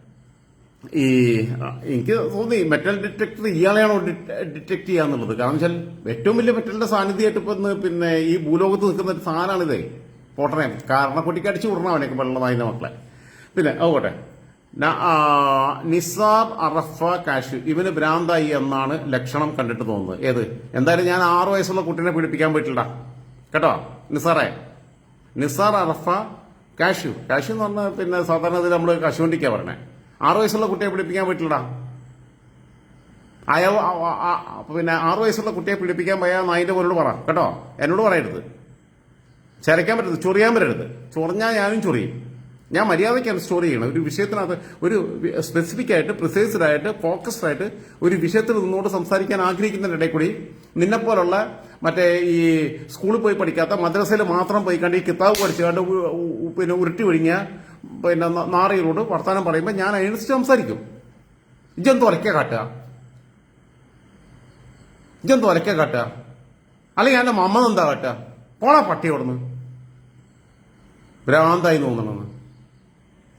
എനിക്ക് തോന്നി മെറ്റൽ ഡിറ്റക്ടർ ഇയാളെയാണോ ഡിറ്റക്ട് ചെയ്യാന്നുള്ളത്. കാരണം വെച്ചാൽ ഏറ്റവും വലിയ മെറ്റലിന്റെ സാന്നിധ്യമായിട്ട് ഇപ്പൊ പിന്നെ ഈ ഭൂലോകത്ത് നിൽക്കുന്ന ഒരു സാധനമാണിതേ. പോട്ടനെ കാരണക്കുട്ടിക്ക് അടിച്ചു വിടണം അവനൊക്കെ വെള്ളമായിരുന്ന മക്കളെ. പിന്നെ അതുകൊട്ടെ, നിസാർ അറഫ കാഷ് ഇവന് ഭ്രാന്തായി എന്നാണ് ലക്ഷണം കണ്ടിട്ട് തോന്നുന്നത്. ഏത് എന്തായാലും ഞാൻ 6 വയസ്സുള്ള കുട്ടീനെ പീഡിപ്പിക്കാൻ പോയിട്ടില്ല കേട്ടോ. നിസാർ അറഫ കാഷു എന്ന് പറഞ്ഞാൽ പിന്നെ സാധാരണ ഇതിൽ നമ്മൾ കശുവണ്ടിക്കാ പറഞ്ഞേ. 6 വയസ്സുള്ള കുട്ടിയെ പീഡിപ്പിക്കാൻ പറ്റില്ല. പിന്നെ 6 വയസ്സുള്ള കുട്ടിയെ പീഡിപ്പിക്കാൻ പോയാൽ നായിന്റെ പോലോട് പറ കേട്ടോ. എന്നോട് പറയരുത്. ചരയ്ക്കാൻ പറ്റരുത്, ചൊറിയാൻ വരരുത്. ചൊറിഞ്ഞാൽ ഞാനും ചൊറിയും. ഞാൻ മര്യാദയ്ക്കാണ് സ്റ്റോറി ചെയ്യണം. ഒരു വിഷയത്തിനകത്ത് ഒരു സ്പെസിഫിക് ആയിട്ട് പ്രിസൈസ്ഡ് ആയിട്ട് ഫോക്കസ്ഡ് ആയിട്ട് ഒരു വിഷയത്തിൽ നിന്നുകൊണ്ട് സംസാരിക്കാൻ ആഗ്രഹിക്കുന്നതിന്റെ ഇടയിൽ കൂടി നിന്നെപ്പോലുള്ള മറ്റേ ഈ സ്കൂളിൽ പോയി പഠിക്കാത്ത മദ്രസയിൽ മാത്രം പോയി കണ്ട് ഈ കിതാബ് പഠിച്ചുകൊണ്ട് പിന്നെ ഉരുട്ടി ഒഴിഞ്ഞ പിന്നെ നാറികളോട് വർത്തമാനം പറയുമ്പോൾ ഞാൻ അതിനനുസരിച്ച് സംസാരിക്കും. ഇജെന്ത് ഒലക്ക കാട്ടുക, അല്ലെങ്കിൽ എന്റെ മമ്മ എന്താ കാട്ടുക, പോണാ പട്ടി ഓടുന്നു. ഭ്രാന്തായി തോന്നണമെന്ന്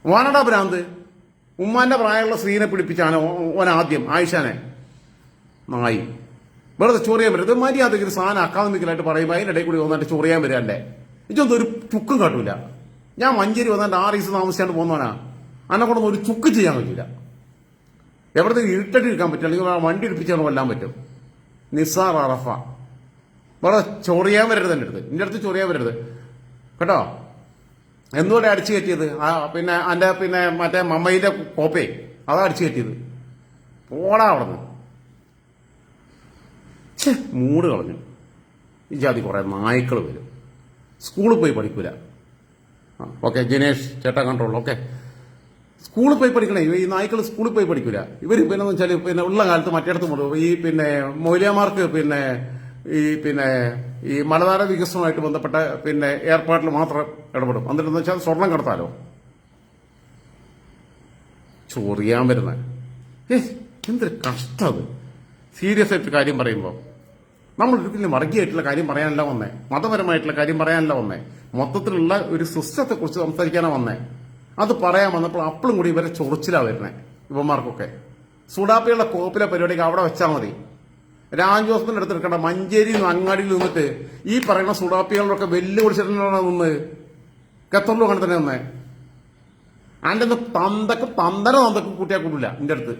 ഓനടാ ഭ്രാന്ത്. ഉമ്മാന്റെ പ്രായമുള്ള സ്ത്രീനെ പിടിപ്പിച്ചാണ് ഓനാദ്യം ആയിഷാനെ നായി. വെറുതെ ചൊറിയാൻ വരും. ഇത് മര്യാദയ്ക്ക് ഒരു സാധനം അക്കാദമിക്കലായിട്ട് പറയുമ്പോൾ അതിനിടയിൽ കൂടി വന്നിട്ട് ചൊറിയാൻ വരാണ്ടേ. ഇതൊന്നും ഒരു ചുക്കും കാട്ടൂല. ഞാൻ മഞ്ചേരി വന്നിട്ട് 6 ദിവസം താമസിച്ചാണ്ട് പോകുന്നവനാ. അന്നെ കൊണ്ടൊന്നും ഒരു ചുക്ക് ചെയ്യാൻ പറ്റില്ല. എവിടുത്തെ ഇരുട്ടടി എടുക്കാൻ പറ്റും, അല്ലെങ്കിൽ വണ്ടി എടുപ്പിച്ചാൽ കൊല്ലാൻ പറ്റും. നിസാർ അറഫ വേറെ ചൊറിയാൻ വരരുത്. എൻ്റെ അടുത്ത് ചൊറിയാൻ വരരുത് കേട്ടോ. എന്തുകൊണ്ട് അടിച്ചു കയറ്റിയത്? പിന്നെ എൻ്റെ പിന്നെ മറ്റേ മമ്മയിലെ കോപ്പേ അതാ അടിച്ചു കയറ്റിയത്. പോടാ അവിടെ നിന്ന്. മൂട് കളഞ്ഞു. ഈ ജാതി കുറെ നായ്ക്കൾ വരും, സ്കൂളിൽ പോയി പഠിക്കൂല. ഓക്കെ ജിനേഷ് ചേട്ടാ കൺട്രോൾ. ഓക്കെ, സ്കൂളിൽ പോയി പഠിക്കണേ. ഈ നായ്ക്കൾ സ്കൂളിൽ പോയി പഠിക്കൂല. ഇവർ പിന്നെ വെച്ചാൽ പിന്നെ ഉള്ള കാലത്ത് മറ്റേടത്ത് കൊണ്ടുപോകും. ഈ പിന്നെ മൗലിയമാർക്ക് പിന്നെ ഈ മലനാട വികസനവുമായിട്ട് ബന്ധപ്പെട്ട പിന്നെ ഏർപ്പാട്ടിൽ മാത്രം ഇടപെടും. എന്നിട്ടെന്ന് വെച്ചാൽ സ്വർണം കടത്താലോ. ചൊറിയാൻ വരുന്ന എന്തൊരു കഷ്ടം. സീരിയസ് ആയിട്ട് കാര്യം പറയുമ്പോൾ നമ്മൾ ഒരിക്കലും വർഗീയമായിട്ടുള്ള കാര്യം പറയാനല്ല വന്നേ, മതപരമായിട്ടുള്ള കാര്യം പറയാനല്ല വന്നേ, മൊത്തത്തിലുള്ള ഒരു സിസ്റ്റത്തെ കുറിച്ച് സംസാരിക്കാനാണ് വന്നേ. അത് പറയാൻ വന്നപ്പോൾ അപ്പോഴും കൂടി ഇവരെ ചൊറിച്ചിലാ വരുന്നേ. ഇവന്മാർക്കൊക്കെ സുഡാപ്പിയുള്ള കോപ്പിലെ പരിപാടിക്ക് അവിടെ വെച്ചാൽ മതി. രാജോസിന്റെ അടുത്ത് എടുക്കേണ്ട മഞ്ചേരി അങ്ങാടിയിൽ നിന്നിട്ട് ഈ പറയുന്ന സുഡാപ്പികളൊക്കെ വെല്ലുവിളിച്ചിട്ടാണ് നിന്ന് ഖത്തറിലും അങ്ങനെ തന്നെ നിന്നേ. അതിൻ്റെ ഒന്ന് തന്തക്ക് കൂട്ടിയാൽ കൂടില്ല. എൻ്റെ അടുത്ത്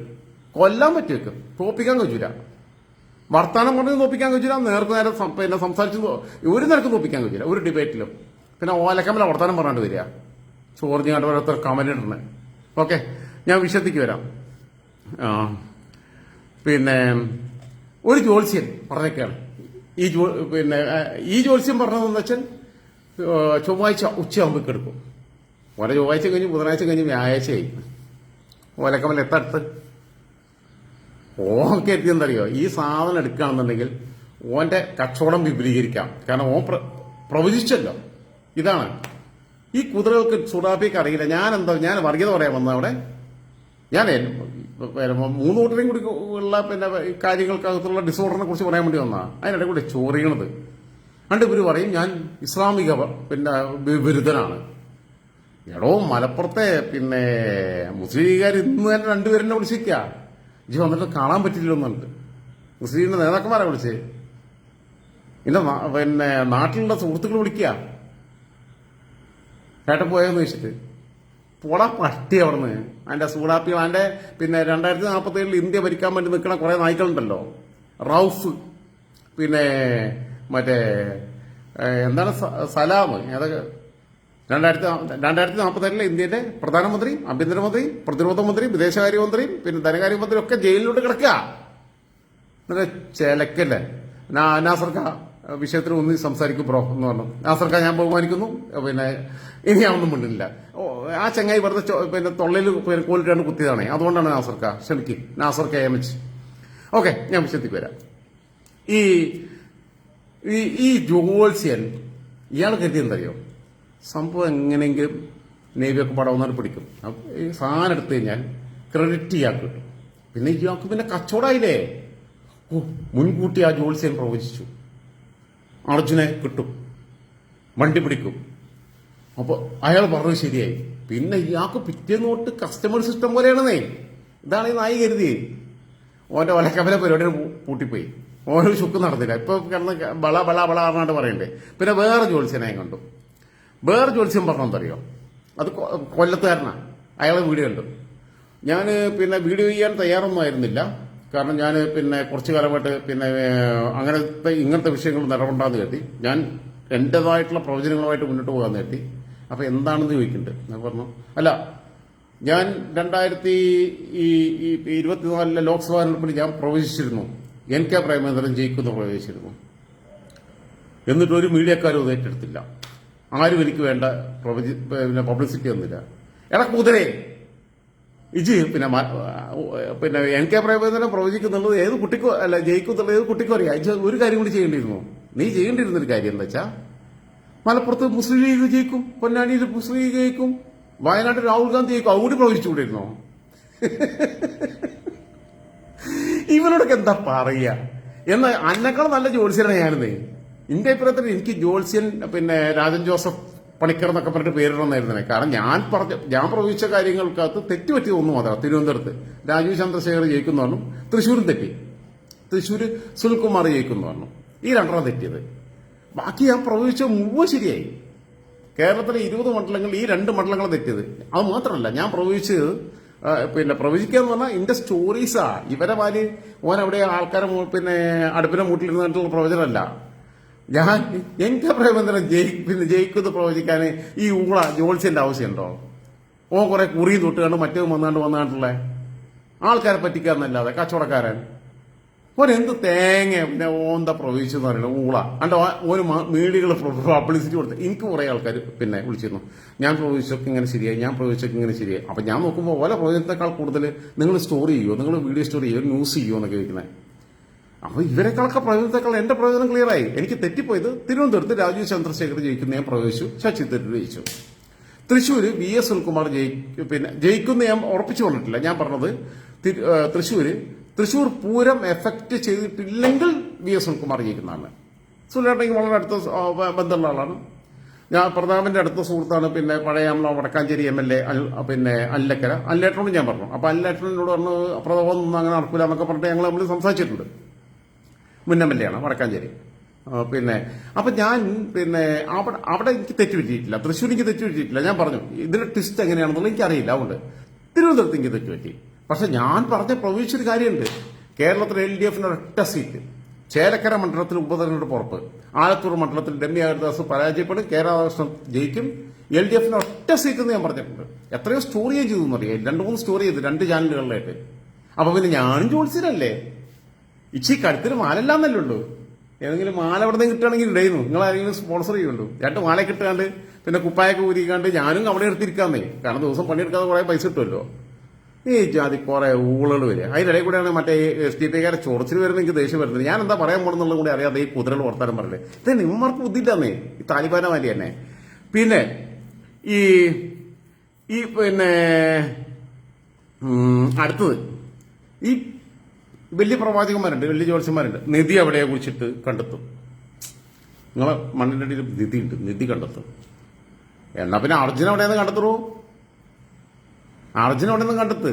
കൊല്ലാൻ പറ്റിയേക്കും, തോപ്പിക്കാൻ കഴിച്ചില്ല. വർത്താനം കൊണ്ട് തോപ്പിക്കാൻ കഴിച്ചില്ല. നേർക്ക് നേരെ പിന്നെ സംസാരിച്ച് ഒരു നിരക്ക് തോപ്പിക്കാൻ കഴിച്ചില്ല ഒരു ഡിബേറ്റിലും. പിന്നെ ഓലക്കമ്മല വർത്താനം പറഞ്ഞിട്ട് വരിക, ചോർഞ്ഞ് കണ്ട് ഓരോരുത്തർ കമന്റ് ഇടണേ. ഓക്കെ, ഞാൻ വിഷയത്തേക്ക് വരാം. പിന്നെ ഒരു ജ്യോത്സ്യൻ പറഞ്ഞേക്കാണ്. ഈ ജ്യോത്സ്യം പറഞ്ഞതെന്ന് വെച്ചാൽ ചൊവ്വാഴ്ച ഉച്ചയാകുമ്പോൾ എടുക്കും. ഓരോ ചൊവ്വാഴ്ച കഴിഞ്ഞ് ബുധനാഴ്ച കഴിഞ്ഞ് വ്യാഴാഴ്ചയായി. ഓലക്കമ്മൽ എത്തടുത്ത് ഓക്കെ എത്തിയെന്നറിയോ? ഈ സാധനം എടുക്കുകയാണെന്നുണ്ടെങ്കിൽ ഓന്റെ കച്ചവടം വിപുലീകരിക്കാം. കാരണം ഓൻ പ്രവചിച്ചല്ലോ. ഇതാണ് ഈ കുതിരകൾക്ക് സുഡാപ്പിക്ക് അറിയില്ല. ഞാൻ വർഗീയത പറയാൻ വന്നത് അവിടെ. ഞാൻ 3 കൂട്ടരെയും കൂടി ഉള്ള പിന്നെ കാര്യങ്ങൾക്കകത്തുള്ള ഡിസോർഡറിനെ കുറിച്ച് പറയാൻ വേണ്ടി വന്നതാണ്. അതിനിടെ കൂടെ ചോറിയണത് കണ്ട് ഇവര് പറയും ഞാൻ ഇസ്ലാമിക പിന്നെ വിരുദ്ധനാണ്. എടോ മലപ്പുറത്തെ പിന്നെ മുസ്ലിം ലീഗുകാർ ഇന്ന് തന്നെ 2 പേരെന്നെ വിളിച്ചിരിക്കുക. ഇജ് വന്നിട്ട് കാണാൻ പറ്റില്ലെന്നുണ്ട്. മുസ്ലിമിന്റെ നേതാക്കന്മാരെ വിളിച്ചേ. എന്റെ പിന്നെ നാട്ടിലുള്ള സുഹൃത്തുക്കൾ വിളിക്കുക. ഏട്ടൻ പോയെന്ന് വെച്ചിട്ട് പോടാ പട്ടി അവിടുന്ന്. അതിന്റെ സൂടാപ്പി അതിന്റെ പിന്നെ 2047 ഇന്ത്യ ഭരിക്കാൻ വേണ്ടി നിൽക്കുന്ന കുറെ നായ്ക്കളുണ്ടല്ലോ. റൌഫ് പിന്നെ മറ്റേ എന്താണ് സലാം, ഏതൊക്കെ 2047 ഇന്ത്യയുടെ പ്രധാനമന്ത്രി, ആഭ്യന്തരമന്ത്രി, പ്രതിരോധ മന്ത്രി, വിദേശകാര്യമന്ത്രി, പിന്നെ ധനകാര്യമന്ത്രി ഒക്കെ ജയിലിലോട്ട് കിടക്കുക. എന്നിട്ട് ചിലക്കല്ലേ നാസർക്ക വിഷയത്തിൽ ഒന്നും സംസാരിക്കും ബ്രോ എന്ന് പറഞ്ഞു. നാസർക്ക ഞാൻ ബഹുമാനിക്കുന്നു. പിന്നെ ഇനി ഞാനൊന്നും മിണ്ടില്ല. ആ ചങ്ങായി വെറുതെ പിന്നെ തൊള്ളയിൽ കോലിട്ടാണ് കുത്തിയതാണേ. അതുകൊണ്ടാണ് നാസർക്ക. ക്ഷമിക്കും നാസർക്ക എമച്ച്. ഓക്കെ, ഞാൻ വിഷയത്തേക്ക് വരാം. ഈ ജോത്സ്യൻ ഇയാൾ കരുതി എന്തറിയോ? സംഭവം എങ്ങനെയെങ്കിലും നേവിയൊക്കെ പടവുന്നവർ പിടിക്കും. ഈ സാധനം എടുത്തു കഴിഞ്ഞാൽ ക്രെഡിറ്റ് ഇയാൾക്ക് കിട്ടും. പിന്നെ ഇയാൾക്ക് പിന്നെ കച്ചവടമായില്ലേ. മുൻകൂട്ടി ആ ജോത്സ്യൻ പ്രവചിച്ചു അർജുനെ കിട്ടും, വണ്ടി പിടിക്കും. അപ്പോൾ അയാൾ പറഞ്ഞത് ശരിയായി. പിന്നെ ഇയാൾക്ക് പിറ്റേന്ന് തൊട്ട് കസ്റ്റമർ സിസ്റ്റം പോലെയാണെന്നേ. ഇതാണ് ഈ നായി കരുതി. ഓന്റെ ഒലക്കമല പരിപാടി പൂട്ടിപ്പോയി. ഓരോ ചുക്ക് നടന്നില്ല. ഇപ്പൊ കിടന്ന് ബള ബള ബള പറഞ്ഞാണ്ട് പറയണ്ടേ. പിന്നെ വേറെ ജോത്സ്യനായി കണ്ടു. വേറെ ജോത്സ്യം പറഞ്ഞെന്തറിയോ? അത് കൊല്ലത്തുകാരനാണ്. അയാളെ വീഡിയോ ഉണ്ട്. ഞാൻ പിന്നെ വീഡിയോ ചെയ്യാൻ തയ്യാറൊന്നും ആയിരുന്നില്ല. കാരണം ഞാൻ പിന്നെ കുറച്ചു കാലമായിട്ട് പിന്നെ ഇങ്ങനത്തെ വിഷയങ്ങൾ നിലകൊണ്ടാന്ന് കരുതി. ഞാൻ എന്റേതായിട്ടുള്ള പ്രവചനങ്ങളുമായിട്ട് മുന്നോട്ട് പോകാന്ന് കരുതി. അപ്പൊ എന്താണെന്ന് ചോദിക്കുന്നുണ്ട്. ഞാൻ പറഞ്ഞു അല്ല, ഞാൻ 2024 ലോക്സഭാ തെരഞ്ഞെടുപ്പിൽ ഞാൻ പ്രവചിച്ചിരുന്നു NK പ്രേമചന്ദ്രൻ ജയിക്കുമെന്ന് പ്രവചിച്ചിരുന്നു. എന്നിട്ട് ഒരു മീഡിയക്കാരും അത് ഏറ്റെടുത്തില്ല. ആരും എനിക്ക് വേണ്ട പിന്നെ പബ്ലിസിറ്റി ഒന്നുമില്ല. എടാ കുതിരേ ഇജ് പിന്നെ NK പ്രേമചന്ദ്രൻ പ്രവചിക്കുന്നുള്ളത് ഏത് കുട്ടിക്കോ അല്ല ജയിക്കുന്നുള്ളത് ഏത് കുട്ടിക്കോ അറിയാം. ഒരു കാര്യം കൂടി ചെയ്യേണ്ടിയിരുന്നു. നീ ചെയ്യേണ്ടിയിരുന്നൊരു കാര്യം എന്താ വെച്ചാ, മലപ്പുറത്ത് മുസ്ലിം ലീഗ് ജയിക്കും, പൊന്നാനിയിൽ മുസ്ലിം ലീഗ് ജയിക്കും, വയനാട്ടിൽ രാഹുൽ ഗാന്ധി ജയിക്കും. അതുകൂടി പ്രവചിച്ചുകൂടിയിരുന്നോ? ഇവനോടൊക്കെ എന്താ പറയുക? എന്നാൽ അന്നേക്കാൾ നല്ല ജോത്സ്യനാണ് ഞാനെന്നേ. എന്റെ അഭിപ്രായത്തിൽ എനിക്ക് ജോത്സ്യൻ പിന്നെ രാജൻ ജോസഫ് പണിക്കർ എന്നൊക്കെ പറഞ്ഞിട്ട് പേരിടണമെന്നായിരുന്നേ. കാരണം ഞാൻ പ്രവചിച്ച കാര്യങ്ങൾക്കകത്ത് തെറ്റുപറ്റിയത് ഒന്നും മാത്രം. തിരുവനന്തപുരത്ത് രാജീവ് ചന്ദ്രശേഖർ ജയിക്കുന്നു പറഞ്ഞു, തൃശ്ശൂരും തെറ്റി. തൃശ്ശൂര് സുനിൽകുമാർ ജയിക്കുന്നു പറഞ്ഞു. ഈ 2 തെറ്റിയത്. ബാക്കി ഞാൻ പ്രവചിച്ച മുഴുവൻ ശരിയായി. കേരളത്തിലെ 20 മണ്ഡലങ്ങളിൽ ഈ 2 മണ്ഡലങ്ങൾ തെറ്റിയത്. അത് മാത്രമല്ല, ഞാൻ പ്രവചിച്ചത് പ്രവചിക്കുക എന്ന് പറഞ്ഞാൽ ഇതിന്റെ സ്റ്റോറീസാ. ഇവരെ മാതിരി ഓൻ അവിടെ ആൾക്കാരെ അടുപ്പിനെ മൂട്ടിലിരുന്നിട്ടുള്ള പ്രവചനമല്ല. എന്റെ പ്രബന്ധനം ജയിക്കുന്നത് പ്രവചിക്കാൻ ഈ ജോത്സ്യന്റെ ആവശ്യമുണ്ടോ? ഓ കുറെ കുറിയും തൊട്ടുകൊണ്ട് മറ്റേ വന്നാണ്ടുള്ള ആൾക്കാരെ പറ്റിക്കാന്നല്ലാതെ കച്ചവടക്കാരൻ ഓരെന്ത് തേങ്ങ ഓന്താ പ്രവചിച്ചെന്ന് പറയുന്നത് അണ്ട് ഒരു മീഡിയകൾ പബ്ലിസിറ്റി കൊടുത്ത് എനിക്ക് കുറെ ആൾക്കാർ വിളിച്ചിരുന്നു. ഞാൻ പ്രവചിച്ചൊക്കെ ഇങ്ങനെ ശരിയായി, ഞാൻ പ്രവചിച്ചൊക്കെ ഇങ്ങനെ ശരിയായി. അപ്പൊ ഞാൻ നോക്കുമ്പോൾ ഓരോ പ്രവചനത്തെക്കാൾ കൂടുതൽ നിങ്ങൾ സ്റ്റോറി ചെയ്യുമോ, നിങ്ങൾ വീഡിയോ സ്റ്റോറി ചെയ്യുമോ, ന്യൂസ് ചെയ്യുമോ എന്നൊക്കെ ചോദിക്കുന്നത്. അപ്പൊ ഇവരെക്കാളൊക്കെ പ്രവചനത്തെക്കാൾ എന്റെ പ്രവചനം ക്ലിയറായി. എനിക്ക് തെറ്റിപ്പോയത് തിരുവനന്തപുരത്ത് രാജീവ് ചന്ദ്രശേഖർ ജയിക്കുന്ന ഞാൻ പ്രവചിച്ചു, ശശി തരൂർ ജയിച്ചു. തൃശ്ശൂര് VS സുനിൽകുമാർ ജയിക്കുന്ന ഞാൻ ഉറപ്പിച്ചു പറഞ്ഞിട്ടില്ല. ഞാൻ പറഞ്ഞത് തൃശ്ശൂർ പൂരം എഫക്ട് ചെയ്തിട്ടില്ലെങ്കിൽ VS സുനിൽകുമാർ ജയിക്കുന്നതാണ്. സുനിലേട്ടൻ വളരെ അടുത്ത ബന്ധമുള്ള ആളാണ്. ഞാൻ പ്രതാപന്റെ അടുത്ത സുഹൃത്താണ്. പഴയ നമ്മളെ വടക്കാഞ്ചേരി MLA അല്ലക്കര അല്ലേട്ടനോട് ഞാൻ പറഞ്ഞു. അപ്പൊ അല്ലേട്ടനോട് പറഞ്ഞു പ്രതാപമൊന്നും അങ്ങനെ നടക്കില്ല എന്നൊക്കെ പറഞ്ഞിട്ട് ഞങ്ങൾ നമ്മൾ സംസാരിച്ചിട്ടുണ്ട്. മുൻ MLA ആണ് വടക്കാഞ്ചേരി. അപ്പൊ ഞാൻ അവിടെ എനിക്ക് തെറ്റുപറ്റിയിട്ടില്ല, തൃശ്ശൂർ എനിക്ക് തെറ്റുപറ്റിയിട്ടില്ല. ഞാൻ പറഞ്ഞു ഇതിന്റെ ട്വിസ്റ്റ് എങ്ങനെയാണെന്നുള്ളത് എനിക്കറിയില്ല. അതുകൊണ്ട് തിരുവനന്തപുരത്ത് എനിക്ക് തെറ്റുപറ്റി. പക്ഷെ ഞാൻ പ്രവചിച്ചൊരു കാര്യമുണ്ട്. കേരളത്തിൽ LDF ഒറ്റ സീറ്റ്, ചേലക്കര മണ്ഡലത്തിൽ ഉപതെരഞ്ഞെടുപ്പ് ഉറപ്പ്, ആലത്തൂർ മണ്ഡലത്തിൽ രമ്യ ഹരിദാസ് പരാജയപ്പെടും, കേരളാകൃഷ്ണൻ ജയിക്കും, LDF ഒറ്റ സീറ്റ് എന്ന് ഞാൻ പറഞ്ഞിട്ടുണ്ട്. എത്രയോ സ്റ്റോറി ചെയ്തു എന്നറിയാം, 2-3 സ്റ്റോറി ചെയ്തു 2 ചാനലുകളിലായിട്ട്. അപ്പൊ ഞാനും ജോത്സ്യനല്ലേ, ഇച്ചി കഴുത്തിന് മാലല്ലാന്നല്ലേ ഉള്ളൂ. ഏതെങ്കിലും മാല എവിടെ നിന്ന് കിട്ടുകയാണെങ്കിൽ ഇടയുന്നു, നിങ്ങൾ ആരെങ്കിലും സ്പോൺസർ ചെയ്യുള്ളൂ. 2 മാല കിട്ടാണ്ട് കുപ്പായൊക്കെ ഊരിക്കാണ്ട് ഞാനും അവിടെ എടുത്തിരിക്കാന്നേ. കാരണം ദിവസം പണിയെടുക്കാതെ കുറെ പൈസ കിട്ടുമല്ലോ. ഈ ജാതി കുറെ ഊളകൾ വരിക. അതിനിടയിൽ കൂടെയാണ് മറ്റേ SDPക്കാരെ ചൊറച്ചിൽ വരുന്നത്. എനിക്ക് ദേഷ്യം വരുന്നത്. ഞാൻ എന്താ പറയാൻ പോണെന്നുള്ളത് കൂടി അറിയാതെ ഈ കുതിരകൾ വർത്താനം പറയല്ലേ. ഇത് നിമ്മമാർക്ക് ബുദ്ധിയില്ലാന്നേ, ഈ താലിബാനെ മാതിരി തന്നെ. ഈ അടുത്തത് ഈ വലിയ പ്രവാചകന്മാരുണ്ട്, വലിയ ജ്യോത്സ്യന്മാരുണ്ട്. നിധി എവിടെയെ കുറിച്ചിട്ട് കണ്ടെത്തും. നിങ്ങളെ മണ്ണിന്റെ അടിയിൽ നിധിയുണ്ട്, നിധി കണ്ടെത്തും. എന്നാ പിന്നെ അർജുന എവിടെയെന്ന് കണ്ടെത്തുള്ളൂ. അർജുന എവിടെ നിന്ന് കണ്ടെത്ത്.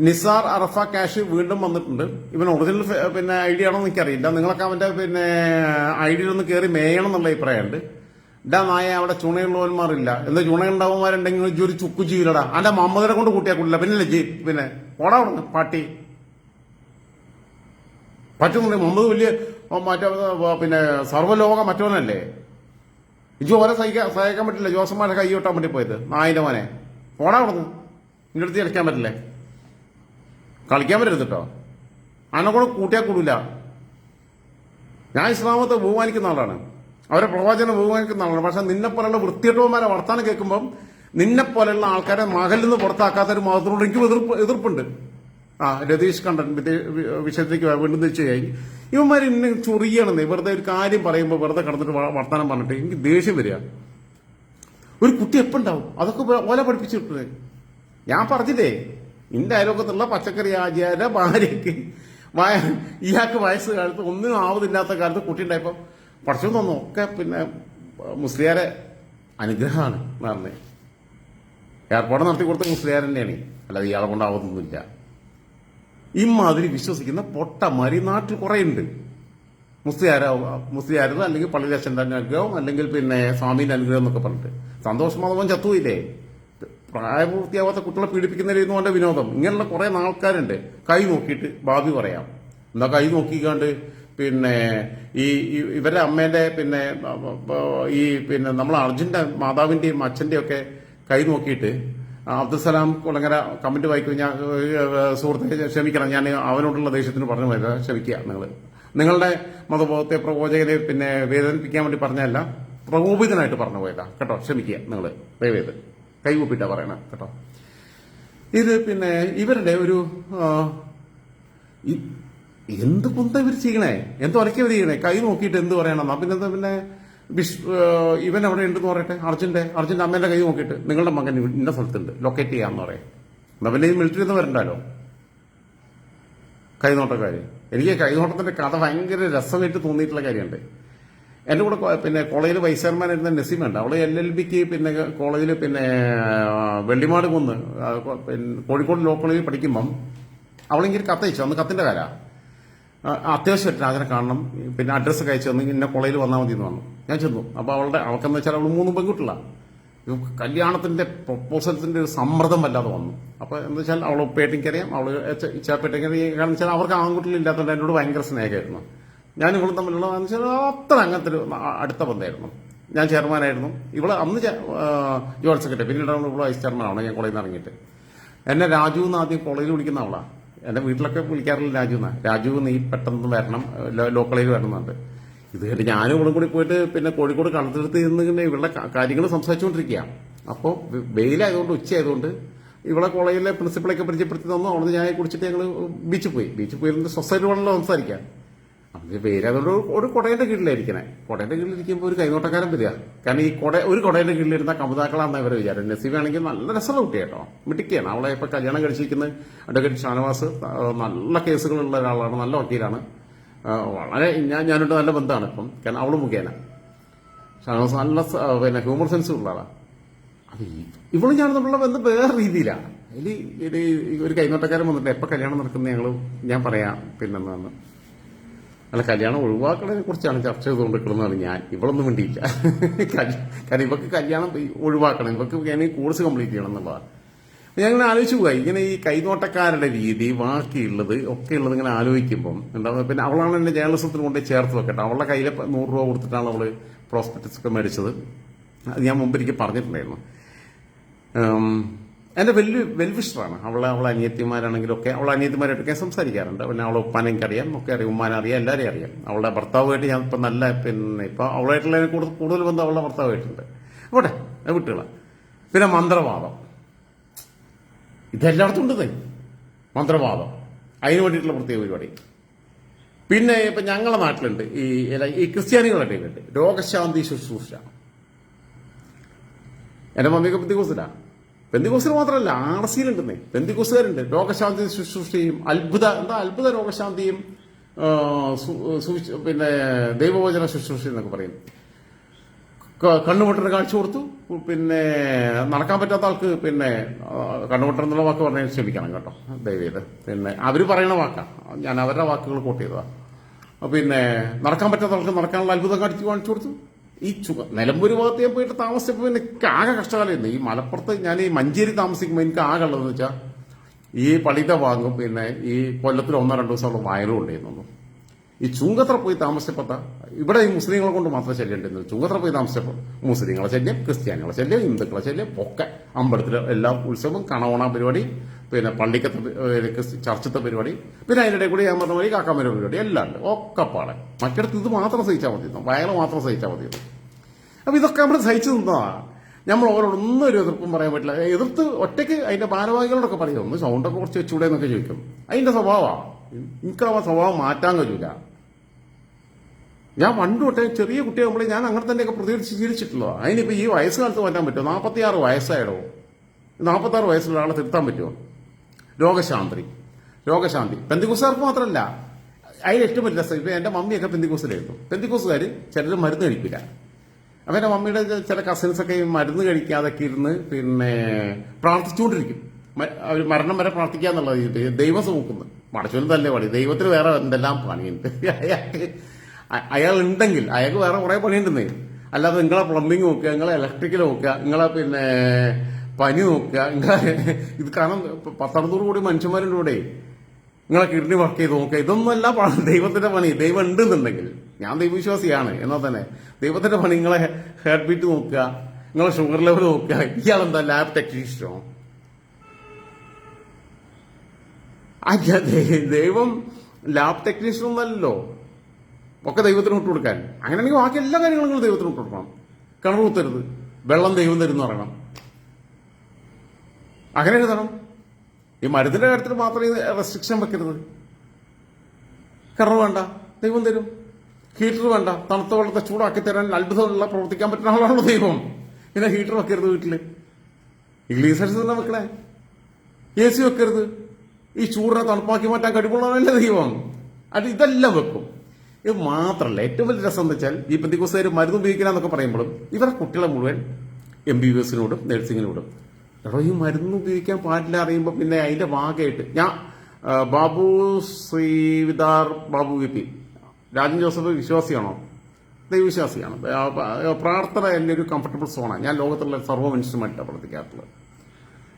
നിസാർ അറഫ ക്യാഷ് വീണ്ടും വന്നിട്ടുണ്ട്. ഇവൻ ഒറിജിനൽ ഐഡിയ ആണോ എന്ന് എനിക്കറിയില്ല. നിങ്ങളൊക്കെ അവന്റെ ഐഡിയയിലൊന്ന് കയറി മേയണം എന്നുള്ള അഭിപ്രായമുണ്ട്. ഇടാ നായ അവിടെ ചുണയുള്ളവന്മാരില്ല. എന്താ ചുണയുണ്ടാവുമാരുണ്ടെങ്കിൽ ഒരു ചുക്കു ജീവിലടാ. അല്ല മമ്മദിനെ കൊണ്ട് കൂട്ടിയാ കൂടില്ല. പിന്നെ ഓടാ അവിടെ പാട്ടി പറ്റുന്നുണ്ട്. മുമ്പ് വലിയ സർവ്വലോക മറ്റവനല്ലേ. ഓരെ സഹായിക്കാൻ പറ്റില്ല. ജോസന്മാരെ കൈ കൊട്ടാൻ വേണ്ടി പോയത് നായിന്റെ മോനെ. ഓടാ അവിടുന്ന്. നിന്റെ അടുത്ത് കളിക്കാൻ പറ്റില്ലേ, കളിക്കാൻ പറ്റരുത് കേട്ടോ. അന്നെ കൂടെ കൂട്ടിയാ കൂടില്ല. ഞാൻ ഇസ്ലാമത്തെ ബഹുമാനിക്കുന്ന ആളാണ്, അവരെ പ്രവാചകനെ ബഹുമാനിക്കുന്ന ആളാണ്. പക്ഷെ നിന്നെപ്പോലുള്ള വൃത്തികെട്ടവന്മാരെ വർത്താനം കേൾക്കുമ്പം നിന്നെപ്പോലെയുള്ള ആൾക്കാരെ മകളിൽ നിന്ന് പുറത്താക്കാത്തൊരു മതത്തിനോട് എനിക്ക് എതിർപ്പുണ്ട്. രതീഷ് കണ്ടൻ വിഷയത്തിലേക്ക് വീണ്ടും തിരിച്ചുകഴിഞ്ഞ് ഇവന്മാർ ഇന്നെ ചൊറിയണമെന്നേ. വെറുതെ ഒരു കാര്യം പറയുമ്പോൾ വെറുതെ കടന്നിട്ട് വർത്താനം പറഞ്ഞിട്ട് എനിക്ക് ദേഷ്യം വരിക. ഒരു കുട്ടി എപ്പോണ്ടാവും അതൊക്കെ ഓല പഠിപ്പിച്ചിട്ടേ. ഞാൻ പറഞ്ഞില്ലേ, ഇന്റെ അയലോക്കത്തുള്ള പച്ചക്കറി ആചാര്യ ഭാര്യയ്ക്ക് ഇയാൾക്ക് വയസ്സ് കാലത്ത് ഒന്നിനും ആവതില്ലാത്ത കാലത്ത് കുട്ടി ഉണ്ടായപ്പോ പഠിച്ചു തന്നു. ഒക്കെ മുസ്ലിയാരെ അനുഗ്രഹമാണ് പറഞ്ഞേ. ഏർപ്പാട് നടത്തി കൊടുത്ത മുസ്ലിയാർ തന്നെയാണ്, അല്ലാതെ ഇയാളെ കൊണ്ടാവുന്നൊന്നുമില്ല. ഇമാതിരി വിശ്വസിക്കുന്ന പൊട്ടമാരി നാട്ടിൽ കുറെ ഉണ്ട്. മുസ്ലിയാരത് അല്ലെങ്കിൽ പള്ളിരാശന്റെ അനുഗ്രഹം അല്ലെങ്കിൽ സ്വാമീന്റെ അനുഗ്രഹം എന്നൊക്കെ പറഞ്ഞിട്ട്. സന്തോഷ് മാധവൻ ചത്തുപോയില്ലേ, പ്രായപൂർത്തിയാവാത്ത കുട്ടികളെ പീഡിപ്പിക്കുന്നതിന് കൊണ്ട് വിനോദം. ഇങ്ങനെയുള്ള കുറെ ആൾക്കാരുണ്ട്. കൈ നോക്കിയിട്ട് ഭാവി പറയാം. എന്താ കൈ നോക്കിക്കാണ്ട് ഇവരുടെ അമ്മേന്റെ നമ്മളെ അർജുന്റെ മാതാവിന്റെയും അച്ഛന്റെയും ഒക്കെ കൈ നോക്കിയിട്ട് അബ്ദുസലാം കുളങ്ങര കമന്റ് വായിക്കും. ഞാൻ സുഹൃത്തെ ക്ഷമിക്കണം, ഞാൻ അവനോടുള്ള ദേഷ്യത്തിന് പറഞ്ഞു പോയത്. ക്ഷമിക്കുക. നിങ്ങളുടെ മതബോധത്തെ പ്രബോധകനെ വേദനിപ്പിക്കാൻ വേണ്ടി പറഞ്ഞല്ല, പ്രകോപിതനായിട്ട് പറഞ്ഞു പോയതാ കേട്ടോ. ക്ഷമിക്കുക. നിങ്ങൾ ദയവേത് കൈകൂപ്പിട്ടാ പറയണം കേട്ടോ. ഇത് ഇവരുടെ ഒരു എന്ത് കുന്ത ഇവർ ചെയ്യണേ, എന്തോ ഒരക്കിയവർ ചെയ്യണേ. കൈ നോക്കിയിട്ട് എന്ത് പറയണം. പിന്നെ ഇവൻ അവിടെ ഉണ്ടെന്ന് പറയട്ടെ. അർജുന്റെ അമ്മേന്റെ കൈ നോക്കിയിട്ട് നിങ്ങളുടെ മകൻ ഇന്ന സ്ഥലത്തുണ്ട്, ലൊക്കേറ്റ് ചെയ്യാന്ന് പറയാം. എന്നാ പിന്നെ ഈ മിലിറ്ററി നിന്ന് വരണ്ടല്ലോ കൈനോട്ടക്കാര്. എനിക്ക് കൈനോട്ടത്തിന്റെ കഥ ഭയങ്കര രസമായിട്ട് തോന്നിയിട്ടുള്ള കാര്യമുണ്ട്. എന്റെ കൂടെ കോളേജിൽ വൈസ് ചെയർമാനായിരുന്ന നസീമുണ്ട്. അവള് LLBക്ക് കോളേജിൽ വെള്ളിമാട് കുന്ന് കോഴിക്കോട് ലോ കോളേജിൽ പഠിക്കുമ്പം അവളെങ്കിൽ കത്തയച്ചു. അന്ന് കത്തിന്റെ കാല അത്യാവശ്യമായിട്ട് രാജനെ കാണണം, പിന്നെ അഡ്രസ്സൊക്കെ അയച്ചു തന്നു, ഇന്ന കോളേജിൽ വന്നാൽ മതി എന്ന് പറഞ്ഞു. ഞാൻ ചെന്നു. അപ്പോൾ അവൾക്കെന്ന് വെച്ചാൽ അവൾ 3 പെൺകുട്ടികളാണ്. കല്യാണത്തിന്റെ പ്രൊപ്പോസൽസിന്റെ ഒരു സമ്മർദ്ദം വല്ലാതെ വന്നു. അപ്പോൾ എന്താ വെച്ചാൽ അവൾ ഉപ്പേട്ടിക്കറിയാം, അവൾ ഇച്ചാപ്പേട്ടിക്കറിയാം. കാരണം വെച്ചാൽ അവർക്ക് ആൺകുട്ടികളില്ലാത്തതുകൊണ്ട് എന്നോട് ഭയങ്കര സ്നേഹമായിരുന്നു. ഞാൻ ഇവളും തമ്മിലുള്ള വെച്ചാൽ അത്ര അങ്ങനത്തെ ഒരു അടുത്ത ബന്ധമായിരുന്നു. ഞാൻ ചെയർമാനായിരുന്നു, ഇവിടെ അന്ന് ജോയിന്റ് സെക്രട്ടറി, പിന്നീട് ഇവിടെ വൈസ് ചെയർമാനാണ്. ഞാൻ കോളേജിൽ നിന്ന് ഇറങ്ങിയിട്ട് എന്നെ രാജു എന്ന് ആദ്യം കോളേജിൽ വിളിക്കുന്ന അവളാണ്. എന്റെ വീട്ടിലൊക്കെ വിളിക്കാറില്ല രാജു എന്നാ. രാജു നീ പെട്ടെന്ന് വരണം, ലോക്കലിൽ വരണമെന്നുണ്ട്. ഇത് കേട്ട് ഞാനും ഇവളും കൂടി പോയിട്ട് പിന്നെ കോഴിക്കോട് കടത്തിലെടുത്ത് ഇരുന്ന് ഇവളുടെ കാര്യങ്ങൾ സംസാരിച്ചുകൊണ്ടിരിക്കുക. അപ്പോൾ വെയിലായതുകൊണ്ട്, ഉച്ചയായതുകൊണ്ട് ഇവിടെ കോളേജിലെ പ്രിൻസിപ്പളൊക്കെ പരിചയപ്പെടുത്തി തന്നു. അവിടെ ഞാൻ കുടിച്ചിട്ട് ഞങ്ങൾ ബീച്ചിൽ പോയിരുന്ന സൊസൈറ്റി വേണമല്ലോ സംസാരിക്കാം. അത് വെയിലായതുകൊണ്ട് ഒരു കുടയുടെ കീഴിലായിരിക്കണേ. കുടയുടെ കീഴിലിരിക്കുമ്പോൾ ഒരു കൈനോട്ടക്കാരൻ വരിക. കാരണം ഈ ഒരു കുടയുടെ കീഴിലിരുന്ന കമുതാക്കളാണെന്ന് ഇവരെ വിചാരം. നസീബ് ആണെങ്കിൽ നല്ല രസമുള്ള കുട്ടിയാട്ടോ, മിട്ടിക്കാണ്. അവളെ ഇപ്പൊ കല്യാണം കഴിച്ചിരിക്കുന്നത് അഡ്വക്കേറ്റ് ഷാനവാസ്, നല്ല കേസുകളുള്ള ഒരാളാണ്, നല്ല വക്കീലാണ്. വളരെ ഞാനോട്ട് നല്ല ബന്ധമാണ് ഇപ്പം, കാരണം അവള് മുഖേന. ഷാനവാസ് നല്ല പിന്നെ ഹ്യൂമർ സെൻസ് ഉള്ള ആളാണ്. അത് ഇവള് ഞാൻ തമ്മിലുള്ള ബന്ധം വേറെ രീതിയിലാണ്. ഇതിൽ ഒരു കൈനോട്ടക്കാരൻ വന്നിട്ട് എപ്പോൾ കല്യാണം നടക്കുന്നത് ഞാൻ പറയാം പിന്നെന്നാണ്. അല്ല, കല്യാണം ഒഴിവാക്കണതിനെ കുറിച്ചാണ് ചർച്ച ചെയ്തുകൊണ്ടിരിക്കുന്നതാണ് ഞാൻ. ഇവളൊന്നും വേണ്ടിയില്ല. കാരണം ഇവക്ക് കല്യാണം ഒഴിവാക്കണം, ഇവക്ക് ഞാൻ കോഴ്സ് കംപ്ലീറ്റ് ചെയ്യണം എന്നുള്ളതാണ്. ഞാൻ ഇങ്ങനെ ആലോചിച്ചു പോയി, ഇങ്ങനെ ഈ കൈനോട്ടക്കാരുടെ രീതി ബാക്കിയുള്ളത് ഒക്കെ ഉള്ളത് ഇങ്ങനെ ആലോചിക്കുമ്പം ഉണ്ടാകുന്നത്. പിന്നെ അവളാണ് എന്റെ ജേർണലിസത്തിന് കൊണ്ട് ചേർത്ത് വെക്കട്ടെ. അവളുടെ കയ്യിൽ 100 രൂപ കൊടുത്തിട്ടാണ് അവള് പ്രോസ്പെക്ടസ് ഒക്കെ മേടിച്ചത്. അത് ഞാൻ മുമ്പ് പറഞ്ഞിട്ടുണ്ടായിരുന്നു. എന്റെ വെൽവിഷറാണ് അവളെ അനിയത്തിമാരാണെങ്കിലും ഒക്കെ. അവളെ അനിയത്തിമാരായിട്ടൊക്കെ സംസാരിക്കാറുണ്ട്. പിന്നെ അവളെ ഉപ്പാനെ എനിക്കറിയാം, ഒക്കെ അറിയാം, ഉമ്മാനെ അറിയാം, എല്ലാവരെയും അറിയാം. അവളുടെ ഭർത്താവുമായിട്ട് ഞാൻ ഇപ്പം നല്ല ഇപ്പൊ അവളായിട്ടുള്ള കൂടുതൽ ബന്ധം അവളുടെ ഭർത്താവായിട്ടുണ്ട്. പോട്ടെ, വിട്ടുകളാം. പിന്നെ മന്ത്രവാദം, ഇതെല്ലായിടത്തും ഉണ്ട് മന്ത്രവാദം. അതിന് വേണ്ടിയിട്ടുള്ള പ്രത്യേക പരിപാടി. പിന്നെ ഇപ്പൊ ഞങ്ങളുടെ നാട്ടിലുണ്ട് ഈ ക്രിസ്ത്യാനികളുടെ ഇടയിലുണ്ട് രോഗശാന്തി ശുശ്രൂഷ. എന്റെ മമ്മിയൊക്കെ പെന്തിക്കോസിൽ മാത്രമല്ല RCയിലുണ്ടെന്നേ. പെന്തിക്കോസുകാരുണ്ട്. രോഗശാന്തി ശുശ്രൂഷയും അത്ഭുത രോഗശാന്തിയും പിന്നെ ദൈവവചന ശുശ്രൂഷ എന്നൊക്കെ പറയും. കണ്ണുപൊട്ടന് കാഴ്ച കൊടുത്തു. പിന്നെ നടക്കാൻ പറ്റാത്ത ആൾക്ക് പിന്നെ കണ്ണുപൊട്ടൻ എന്നുള്ള വാക്ക് പറഞ്ഞാൽ ക്ഷമിക്കണം കേട്ടോ, ദയവേത്. പിന്നെ അവര് പറയുന്ന വാക്കാണ്, ഞാൻ അവരുടെ വാക്കുകൾ കോട്ട് ചെയ്തതാ. പിന്നെ നടക്കാൻ പറ്റാത്ത ആൾക്ക് നടക്കാനുള്ള അത്ഭുതം കാണിച്ചു കൊടുത്തു. ഈ നിലമ്പൂര് ഭാഗത്ത് ഞാൻ പോയിട്ട് താമസിച്ചപ്പോൾ എനിക്ക് ആകെ കഷ്ടകാലമായിരുന്നു. ഈ മലപ്പുറത്ത് ഞാൻ ഈ മഞ്ചേരി താമസിക്കുമ്പോൾ എനിക്ക് ആകെ ഉള്ളതെന്ന് വെച്ചാൽ ഈ പളിത വാങ്ങും, പിന്നെ ഈ കൊല്ലത്തിൽ 1-2 ദിവസമുള്ള വയലും ഉണ്ടായിരുന്നു. ഈ ചുങ്കത്ര പോയി താമസിച്ചപ്പോൾ ഇവിടെ ഈ മുസ്ലിങ്ങളെ കൊണ്ട് മാത്രം ശല്യം ഉണ്ടായിരുന്നു. ചുങ്കത്ര പോയി താമസിച്ചപ്പോൾ മുസ്ലിങ്ങളെ ശല്യം, ക്രിസ്ത്യാനികളെ ശല്യം, ഹിന്ദുക്കളെ ശല്യം ഒക്കെ. അമ്പലത്തിലെ എല്ലാ ഉത്സവം, കണവണ പരിപാടി, പിന്നെ പള്ളിക്കത്തെ ചർച്ചത്തെ പരിപാടി, പിന്നെ അതിനിടെ കൂടി ഞാൻ പറഞ്ഞ വഴി കാക്കാമര പരിപാടി എല്ലാം ഉണ്ട്. ഒക്കെ പാടെ. മറ്റിടത്ത് ഇത് മാത്രം സഹിച്ചാൽ മതിയിരുന്നു, വയറ് മാത്രം സഹിച്ചാൽ മതിയിരുന്നു. അപ്പൊ ഇതൊക്കെ നമ്മൾ സഹിച്ചു നിന്നതാണ്. നമ്മൾ ഓരോടൊന്നും ഒരു എതിർപ്പും പറയാൻ പറ്റില്ല. എതിർത്ത് ഒറ്റയ്ക്ക് അതിന്റെ ഭാരവാഹികളോടൊക്കെ പറയും, ഒന്ന് സൗണ്ടൊക്കെ കുറച്ച് വെച്ചൂടെ എന്നൊക്കെ ചോദിക്കും. അതിന്റെ സ്വഭാവമാണ്. എനിക്ക് ആ സ്വഭാവം മാറ്റാൻ കഴിയൂല. ഞാൻ പണ്ട് തൊട്ടേ ചെറിയ കുട്ടിയാകുമ്പോഴേ ഞാൻ അങ്ങനെ തന്നെയൊക്കെ പ്രതികരിച്ച് ശീലിച്ചിട്ടുള്ളതാണ്. അതിനിപ്പോ ഈ വയസ്സുകാലത്ത് മാറ്റാൻ പറ്റുമോ? 46 വയസ്സായിടോ. 46 വയസ്സുള്ള ആളെ തിരുത്താൻ പറ്റുമോ? രോഗശാന്തി പെന്തിക്കോസുകാർക്ക് മാത്രമല്ല, അതിൽ ഏറ്റവും വലിയ രസം. ഇപ്പൊ എന്റെ മമ്മിയൊക്കെ പെന്തിക്കോസിലായിരുന്നു. പെന്തിക്കോസുകാര് ചിലർ മരുന്ന് കഴിക്കില്ല. അപ്പൊ എന്റെ മമ്മിയുടെ ചില കസിൻസൊക്കെ മരുന്ന് കഴിക്കാതൊക്കെ ഇരുന്ന് പിന്നെ പ്രാർത്ഥിച്ചുകൊണ്ടിരിക്കും. അവർ മരണം വരെ പ്രാർത്ഥിക്കുക എന്നുള്ളത് ദൈവം നോക്കുന്നു. പടച്ചോനും തന്നെ പണി, ദൈവത്തിന് വേറെ എന്തെല്ലാം പണിയുണ്ട്. അയാൾ ഉണ്ടെങ്കിൽ അയാൾക്ക് വേറെ കുറെ പണിയുണ്ടെന്നേ. അല്ലാതെ നിങ്ങളെ പ്ലംബിംഗ് നോക്കുക, നിങ്ങളെ ഇലക്ട്രിക്കൽ നോക്കുക, നിങ്ങളെ പിന്നെ പനി നോക്കുക, നിങ്ങളെ ഇത് കാരണം 10-60 കോടി മനുഷ്യന്മാരുടെ കൂടെ നിങ്ങളെ കിഡ്നി വർക്ക് ചെയ്ത് നോക്കുക. ഇതൊന്നുമല്ല ദൈവത്തിന്റെ പണി. ദൈവം ഉണ്ടെന്നുണ്ടെങ്കിൽ, ഞാൻ ദൈവവിശ്വാസിയാണ് എന്നാൽ തന്നെ ദൈവത്തിന്റെ പണി നിങ്ങളെ ഹാർട്ട് ബീറ്റ് നോക്കുക, നിങ്ങളെ ഷുഗർ ലെവൽ നോക്കുക. ഇയാളെന്താ ലാബ് ടെക്നീഷ്യനോ? ദൈവം ലാബ് ടെക്നീഷ്യൻ ഒന്നല്ലോ. ഒക്കെ ദൈവത്തിന് വിട്ടു കൊടുക്കാൻ. അങ്ങനെയാണെങ്കിൽ ബാക്കി എല്ലാ കാര്യങ്ങളും നിങ്ങൾ ദൈവത്തിന് വിട്ടു കൊടുക്കണം. കിണർ കുത്തരുത്, വെള്ളം ദൈവം തരുന്ന പറയണം, അങ്ങനെ എഴുതണം. ഈ മരുന്നിന്റെ കാര്യത്തിൽ മാത്രമേ റെസ്ട്രിക്ഷൻ വെക്കരുത്. കിണർ വേണ്ട, ദൈവം തരും. ഹീറ്റർ വേണ്ട, തണുത്ത വെള്ളത്തെ ചൂടാക്കി തരാൻ അത്ഭുതമുള്ള പ്രവർത്തിക്കാൻ പറ്റുന്ന ആളാണല്ലോ ദൈവം. പിന്നെ ഹീറ്റർ വെക്കരുത് വീട്ടില്, ഇംഗ്ലീഷ് തന്നെ വെക്കണേ. AC വെക്കരുത്, ഈ ചൂടിനെ തണുപ്പാക്കി മാറ്റാൻ കഴിവുള്ളവരല്ലേ ദൈവം. അത് ഇതെല്ലാം വെക്കും. ഇത് മാത്രമല്ല, ഏറ്റവും വലിയ രസം എന്ന് വെച്ചാൽ ഈ പെന്തിക്കോസുകാർ മരുന്ന് ഉപയോഗിക്കണമെന്നൊക്കെ പറയുമ്പോഴും ഇവരുടെ കുട്ടികളെ മുഴുവൻ MBBSനോടും നഴ്സിങ്ങിനോടും എടോ ഈ മരുന്ന് ഉപയോഗിക്കാൻ പാടില്ല അറിയുമ്പോൾ പിന്നെ അതിന്റെ ഭാഗമായിട്ട് ഞാൻ ബാബു ശ്രീവിദാർ ബാബു വി രാജൻ ജോസഫ് വിശ്വാസിയാണോ? ദൈവവിശ്വാസിയാണ്. പ്രാർത്ഥന എൻ്റെ ഒരു കംഫർട്ടബിൾ സോണാണ്. ഞാൻ ലോകത്തുള്ള സർവ്വ മനുഷ്യരുമായിട്ടാണ് പ്രവർത്തിക്കാറുള്ളത്.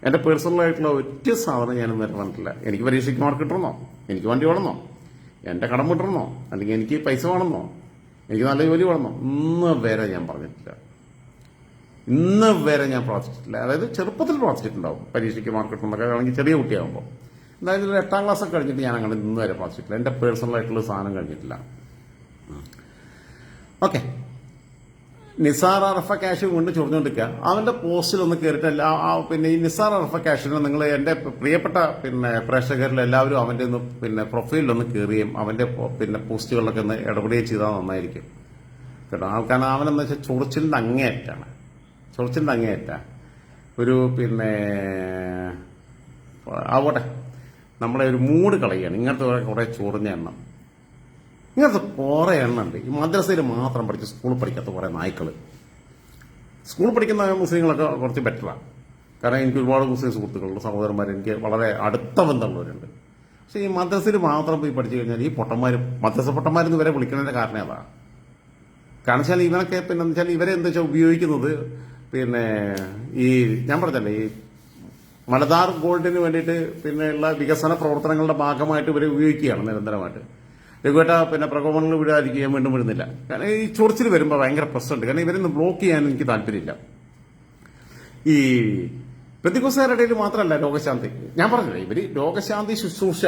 എൻ്റെ പേഴ്സണലായിട്ടുള്ള ഒറ്റ സാധനം ഞാൻ ഇന്നലെ പറഞ്ഞിട്ടില്ല. എനിക്ക് പരീക്ഷയ്ക്ക് മാർക്ക് കിട്ടണമെന്നോ, എനിക്ക് വണ്ടി വേണമെന്നോ, എൻ്റെ കടം വിട്ടണമെന്നോ, അല്ലെങ്കിൽ എനിക്ക് പൈസ വേണമെന്നോ, എനിക്ക് നല്ല ജോലി വേണമെന്നോ, ഇന്ന് വരെ ഞാൻ പറഞ്ഞിട്ടില്ല. ഇന്ന് വരെ ഞാൻ പ്രാർത്ഥിച്ചിട്ടില്ല. അതായത് ചെറുപ്പത്തിൽ പ്രാർത്ഥിച്ചിട്ടുണ്ടാവും പരീക്ഷയ്ക്ക് മാർക്ക് കിട്ടണമെന്നൊക്കെ ആണെങ്കിൽ ചെറിയ കുട്ടിയാകുമ്പോൾ. അതായത് ഒരു 8ാം ക്ലാസ്സൊക്കെ കഴിഞ്ഞിട്ട് ഞാൻ അങ്ങനെ ഇന്ന് വരെ പ്രാർത്ഥിച്ചിട്ടില്ല. എൻ്റെ പേഴ്സണലായിട്ടുള്ള സാധനം കഴിഞ്ഞിട്ടില്ല. ഓക്കെ. നിസാർ അറഫ ക്യാഷ് കൊണ്ട് ചൊറിഞ്ഞുകൊണ്ടിരിക്കുക. അവന്റെ പോസ്റ്റിൽ ഒന്ന് കയറിയിട്ടല്ല. പിന്നെ ഈ നിസാർ അറഫ ക്യാഷിന് നിങ്ങൾ എന്റെ പ്രിയപ്പെട്ട പ്രേക്ഷകരിൽ എല്ലാവരും അവന്റെ ഒന്ന് പ്രൊഫൈലിലൊന്ന് കയറുകയും അവന്റെ പോസ്റ്റുകളിലൊക്കെ ഒന്ന് ഇടപെടുകയും ചെയ്താൽ നന്നായിരിക്കും കേട്ടോ. ആൾക്കാണ് അവനെന്ന് വെച്ചാൽ ചൊറിച്ചിലിന്റെ അങ്ങേയറ്റാണ്. ചൊറിച്ചിലിന്റെ അങ്ങേയറ്റ ഒരു ആവട്ടെ, നമ്മളെ ഒരു മൂഡ് കളയുകയാണ്. ഇങ്ങനത്തെ കുറെ ചൊറിഞ്ഞ എണ്ണം, ഇങ്ങനത്തെ കുറെ എണ്ണം ഉണ്ട്. ഈ മദ്രസയിൽ മാത്രം പഠിച്ച് സ്കൂളിൽ പഠിക്കാത്ത കുറെ നായ്ക്കൾ. സ്കൂളിൽ പഠിക്കുന്ന മുസ്ലിങ്ങളൊക്കെ കുറച്ച് ബെറ്ററാണ്. കാരണം എനിക്ക് ഒരുപാട് മുസ്ലിം സുഹൃത്തുക്കളുണ്ട്, സഹോദരന്മാർ, എനിക്ക് വളരെ അടുത്ത ബന്ധമുള്ളവരുണ്ട്. പക്ഷെ ഈ മദ്രസയിൽ മാത്രം പോയി പഠിച്ചു കഴിഞ്ഞാൽ ഈ പൊട്ടന്മാർ, മദ്രസ പൊട്ടന്മാരെന്ന് വരെ വിളിക്കുന്നതിന്റെ കാരണം അതാണ്. കാരണം വെച്ചാൽ ഇവനൊക്കെ വെച്ചാൽ ഇവരെ എന്താ വെച്ചാൽ ഉപയോഗിക്കുന്നത് ഈ ഞാൻ പറഞ്ഞല്ലേ, ഈ മലബാർ ഗോൾഡിന് വേണ്ടിയിട്ട് ഉള്ള വികസന പ്രവർത്തനങ്ങളുടെ ഭാഗമായിട്ട് ഇവരെ ഉപയോഗിക്കുകയാണ് നിരന്തരമായിട്ട്. രഘുവേട്ട പ്രകോപനങ്ങൾ വിടാതിരിക്കുകയും വീണ്ടും വിടുന്നില്ല. കാരണം ഈ ചൊറിച്ചിൽ വരുമ്പോൾ ഭയങ്കര പ്രശ്നമുണ്ട്. കാരണം ഇവരൊന്ന് ബ്ലോക്ക് ചെയ്യാൻ എനിക്ക് താല്പര്യമില്ല. ഈ പെന്തിക്കോസ്തുകാരുടെ ഇടയിൽ മാത്രമല്ല രോഗശാന്തി. ഞാൻ പറഞ്ഞില്ലേ, ഇവര് രോഗശാന്തി ശുശ്രൂഷ